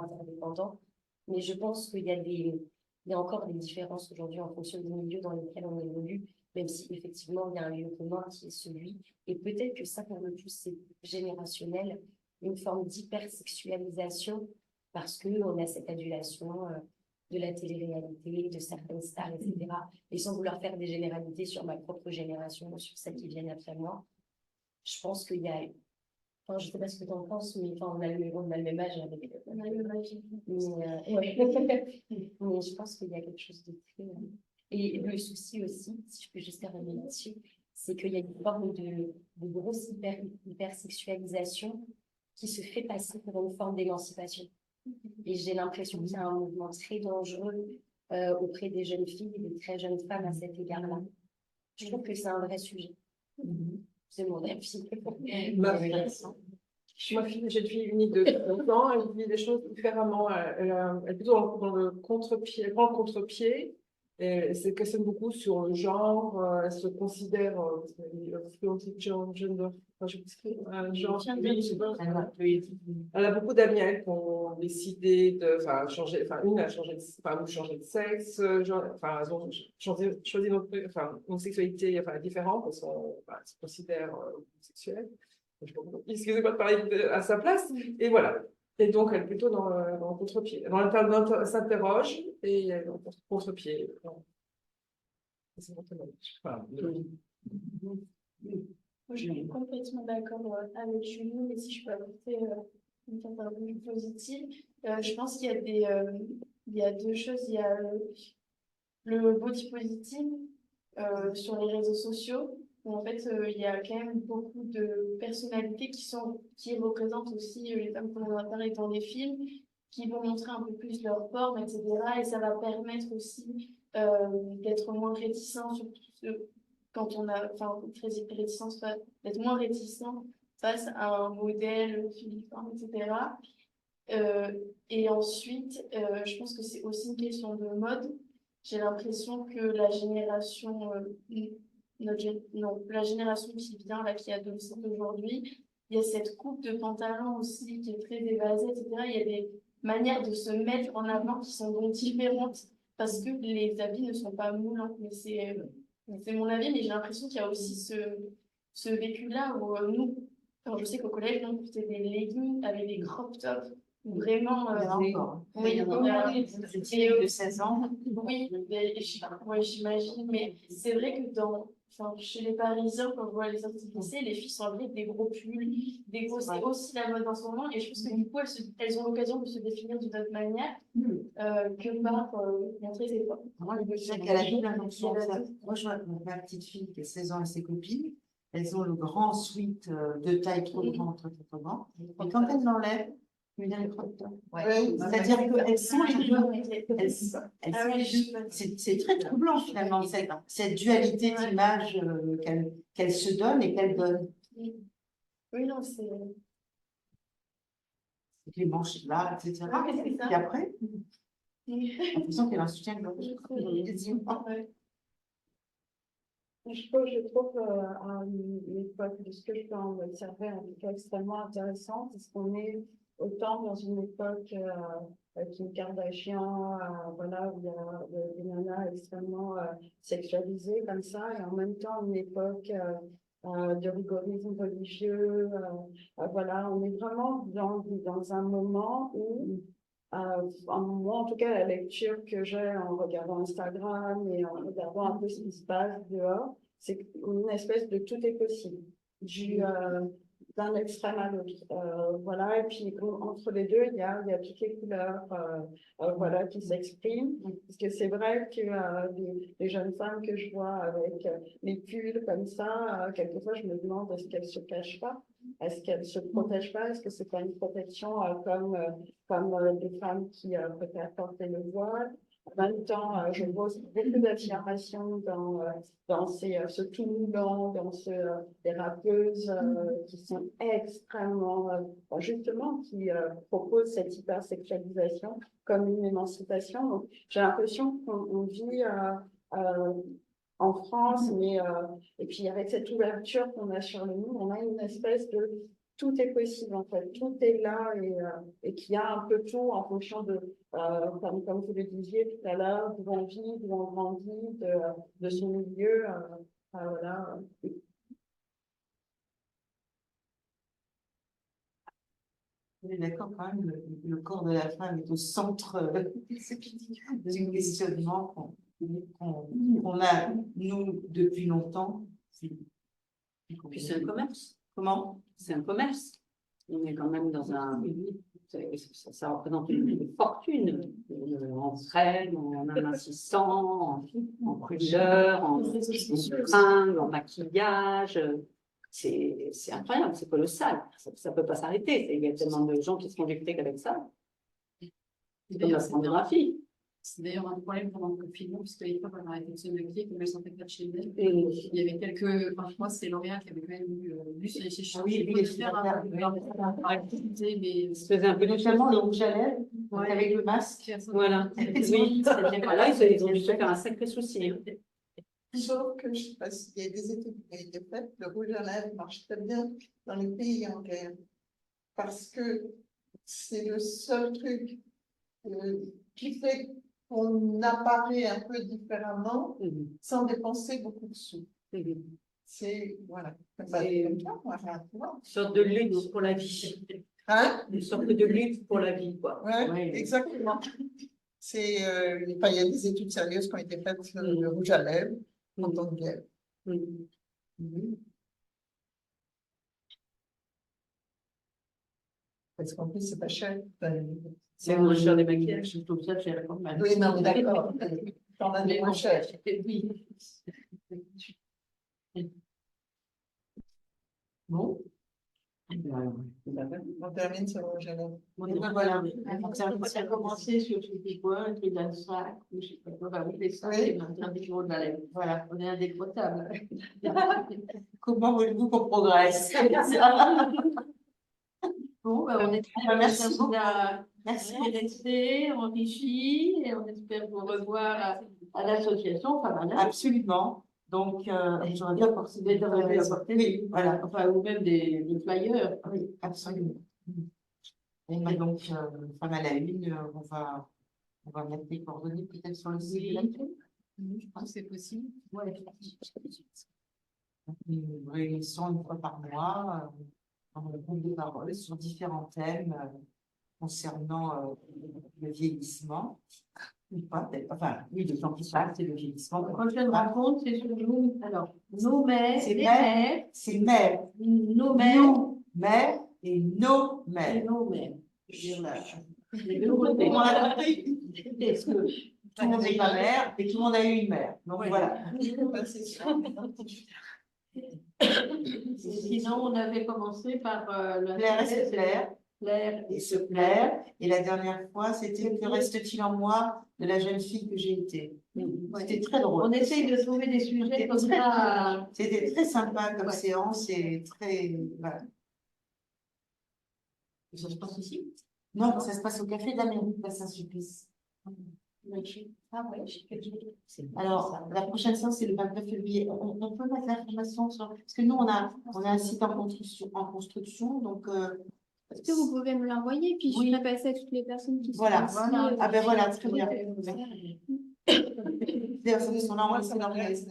interdépendant. Mais je pense qu'il y a encore des différences aujourd'hui en fonction des milieux dans lesquels on évolue, même si effectivement il y a un lieu commun qui est celui, et peut-être que ça pour le coup c'est générationnel, une forme d'hypersexualisation parce qu'on a cette adulation de la télé-réalité, de certaines stars, etc. Et sans vouloir faire des généralités sur ma propre génération, sur celles qui viennent après moi, je pense qu'il y a... Enfin, je ne sais pas ce que tu en penses, mais enfin, on a le même âge avec... On a le même âge. Ouais. Mais je pense qu'il y a quelque chose de très... Et le souci aussi, si je peux juste revenir là-dessus, c'est qu'il y a une forme de grosse hypersexualisation qui se fait passer pour une forme d'émancipation. Et j'ai l'impression qu'il y a un mouvement très dangereux auprès des jeunes filles et des très jeunes femmes à cet égard-là. Je trouve que c'est un vrai sujet. C'est mon avis. Ma fille, j'ai une fille unique de 30 ans, elle vit les choses différemment. Elle est plutôt dans le contre-pied, elle prend le contre-pied. Et elle se questionne beaucoup sur le genre, elle se considère gender, enfin, je genre, oui. Elle a beaucoup d'amis elle, qui ont décidé de changer, une a changé de sexe, elles ont choisi une sexualité différente parce qu'elle se considère homosexuelle. Excusez-moi de parler à sa place, et voilà. Et donc, elle est plutôt dans le contre-pied. Elle s'interroge et elle est dans le contre-pied. C'est mon témoignage. Voilà. Moi, je suis complètement d'accord avec Julie, mais si je peux apporter une intervention positive, je pense qu'il y a il y a deux choses. Il y a le body positive sur les réseaux sociaux, où en fait, il y a quand même beaucoup de personnalités qui représentent aussi les femmes qu'on va parler dans les films, qui vont montrer un peu plus leur forme, etc. Et ça va permettre aussi d'être moins réticent, surtout quand on a, enfin, très réticence, d'être moins réticent face à un modèle filiforme, etc. Et ensuite, je pense que c'est aussi une question de mode. J'ai l'impression que la génération, la génération qui vient, là, qui est adolescente aujourd'hui, il y a cette coupe de pantalon aussi qui est très dévasée, etc. Il y a des manières de se mettre en avant qui sont donc différentes parce que les habits ne sont pas moulants. Mais c'est mon avis, mais j'ai l'impression qu'il y a aussi ce vécu-là où nous, enfin, je sais qu'au collège, on portait des leggings avec des crop tops. Vraiment, oui, de 16 ans. Oui, j'imagine, mais c'est vrai que chez les Parisiens, quand on voit les sorties de lycée, les filles sont avec des gros pulls, des gros, c'est aussi la mode en ce moment, et je pense que du coup, elles ont l'occasion de se définir d'une autre manière que par montrer ses formes. Moi, je sais qu'elle a double injonction. Moi, je vois ma petite fille qui a 16 ans et ses copines, elles ont le grand sweat de taille trop grande, très grande, et quand elles l'enlèvent, c'est-à-dire qu'elles sont les deux. C'est très troublant finalement, cette dualité d'image qu'elles se donnent et qu'elles donnent. Oui, non, c'est... Les manches là, etc. Et après, j'ai l'impression qu'elle a un soutien de Je trouve à une époque, de ce que je peux en observer, en tout cas extrêmement intéressante, parce qu'on est autant dans une époque avec une Kardashian, voilà, où il y a des nanas extrêmement sexualisées comme ça, et en même temps une époque de rigorisme religieux. Voilà, on est vraiment dans un moment où, moi en tout cas, la lecture que j'ai en regardant Instagram et en regardant un peu ce qui se passe dehors, c'est une espèce de tout est possible. D'un extrême à l'autre. Voilà, et puis entre les deux, il y a toutes les couleurs voilà, qui s'expriment. Parce que c'est vrai que les jeunes femmes que je vois avec les pulls comme ça, quelquefois je me demande est-ce qu'elles se cachent pas? Est-ce qu'elles se protègent pas? Est-ce que c'est pas une protection comme des femmes qui peut-être portent le voile? En même temps, je vois beaucoup d'affirmation dans ce tout moulant, dans des rappeuses qui sont extrêmement, justement, qui proposent cette hypersexualisation comme une émancipation. Donc, j'ai l'impression qu'on vit en France, mais et puis avec cette ouverture qu'on a sur le monde, on a une espèce de tout est possible en fait, tout est là et qu'il y a un peu tout en fonction de, comme vous le disiez tout à l'heure, d'où on vit, d'où on grandit, de son milieu. Voilà. On est d'accord quand même, le corps de la femme est au centre du questionnement qu'on a, nous, depuis longtemps. Puis c'est un commerce. Comment? C'est un commerce. On est quand même dans un... Ça représente une fortune en frais, en amincissant, en couleur, en fringues, en maquillage. C'est incroyable, c'est colossal. Ça ne peut pas s'arrêter. Il y a tellement de gens qui se font du fric avec ça. C'est comme la pornographie. C'est d'ailleurs un problème pendant le confinement, puisque les femmes avaient arrêté de se maquiller, comme elles ne sentaient pas de chez elles. Il y avait quelques, parfois, c'est L'Oréal qui avait quand même vu sur les chiffres. Oui, il se faisait un peu notamment le rouge à lèvres, avec le masque. Voilà. Oui, là, ils ont dû se faire un sacré souci. Sauf que je sais pas s'il y a des études qui ont été faites, le rouge à lèvres marche très bien dans les pays en guerre. Parce que c'est le seul truc qui fait qu'on apparaît un peu différemment sans dépenser beaucoup de sous. C'est, voilà. Une sorte de lutte pour la vie. Hein? Une sorte de lutte pour la vie, quoi. Ouais, exactement. C'est, il y a des études sérieuses qui ont été faites sur le rouge à lèvres en temps de guerre. Parce qu'en plus, c'est pas cher. C'est moins cher les maquillages, je trouve ça cher quand même. Oui, non, mais d'accord. T'en as des moins chers. Oui. Bon. On termine sur le rouge à lèvres. Voilà. Ça a commencé sur ce petit coin, un truc dans le sac, ou je sais pas quoi, avec les sacs, et maintenant des jours de la lèvre. Voilà, on est indécrottable. Comment voulez-vous qu'on progresse? Bon, ben, on est très merci beaucoup. Merci d'être resté, enrichi, et on espère vous revoir à l'association. Absolument. Donc, j'aurais bien apporté oui, voilà. Enfin, ou même des flyers. Oui, absolument. Et donc, Femmes à la Une, on va mettre des coordonnées peut-être sur le site de la Une. Je pense que c'est possible. Ouais. Nous réunissons une fois par mois un groupe de parole sur différents thèmes concernant le vieillissement. Enfin, oui, de gens qui parlent, c'est le vieillissement. La prochaine rencontre, c'est sur nous. Alors, nos mères, c'est les mères, mères, c'est mères, nos mères, nos mères et nos mères. et nos mères. Je veux dire, les deux On côtés. a compris. Parce que tout le monde n'est pas mère et tout le monde a eu une mère. Donc voilà. C'est sûr. Sinon, on avait commencé par le Plaire et se plaire. Plaire Et se plaire. Et la dernière fois, c'était que reste-t-il en moi de la jeune fille que j'ai été. C'était très drôle. On essaye de trouver des sujets comme ça. C'était très sympa comme séance et très. Voilà. Ça se passe ici? Non, ça se passe au Café de la Mairie à Saint-Sulpice. Ah ouais, Alors, la prochaine séance, c'est le 29 février. On peut mettre l'information sur. Parce que nous, on a un site en construction, donc. Est-ce que vous pouvez me l'envoyer, puis je ferai passer à toutes les personnes qui sont Voilà. ici, Ah ben voilà, très bien. Les personnes qui sont là, Moi, ça m'intéresse.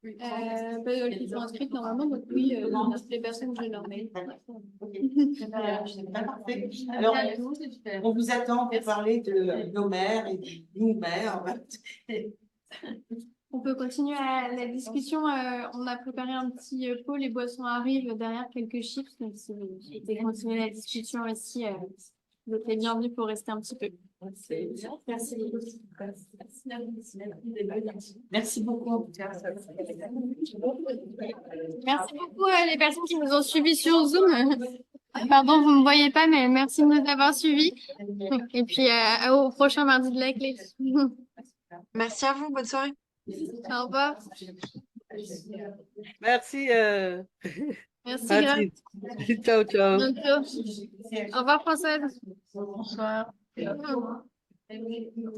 qui sont inscrites normalement, donc oui, toutes les personnes, je leur mail. Parfait. Alors, on vous attend pour parler de nos mères et de nous mères. On peut continuer la discussion. On a préparé un petit pot. Les boissons arrivent derrière quelques chips. Donc, si vous souhaitez continuer la discussion aussi, vous êtes les bienvenus pour rester un petit peu. Merci. Merci beaucoup. Merci beaucoup les personnes qui nous ont suivis sur Zoom. Pardon, vous ne me voyez pas, mais merci de nous avoir suivis. Et puis, au prochain mardi de la clé. Merci à vous, bonne soirée. Au revoir. Merci. Merci, Patrick. Ciao, ciao. Bientôt. Au revoir, Françoise. Bonsoir. Au revoir.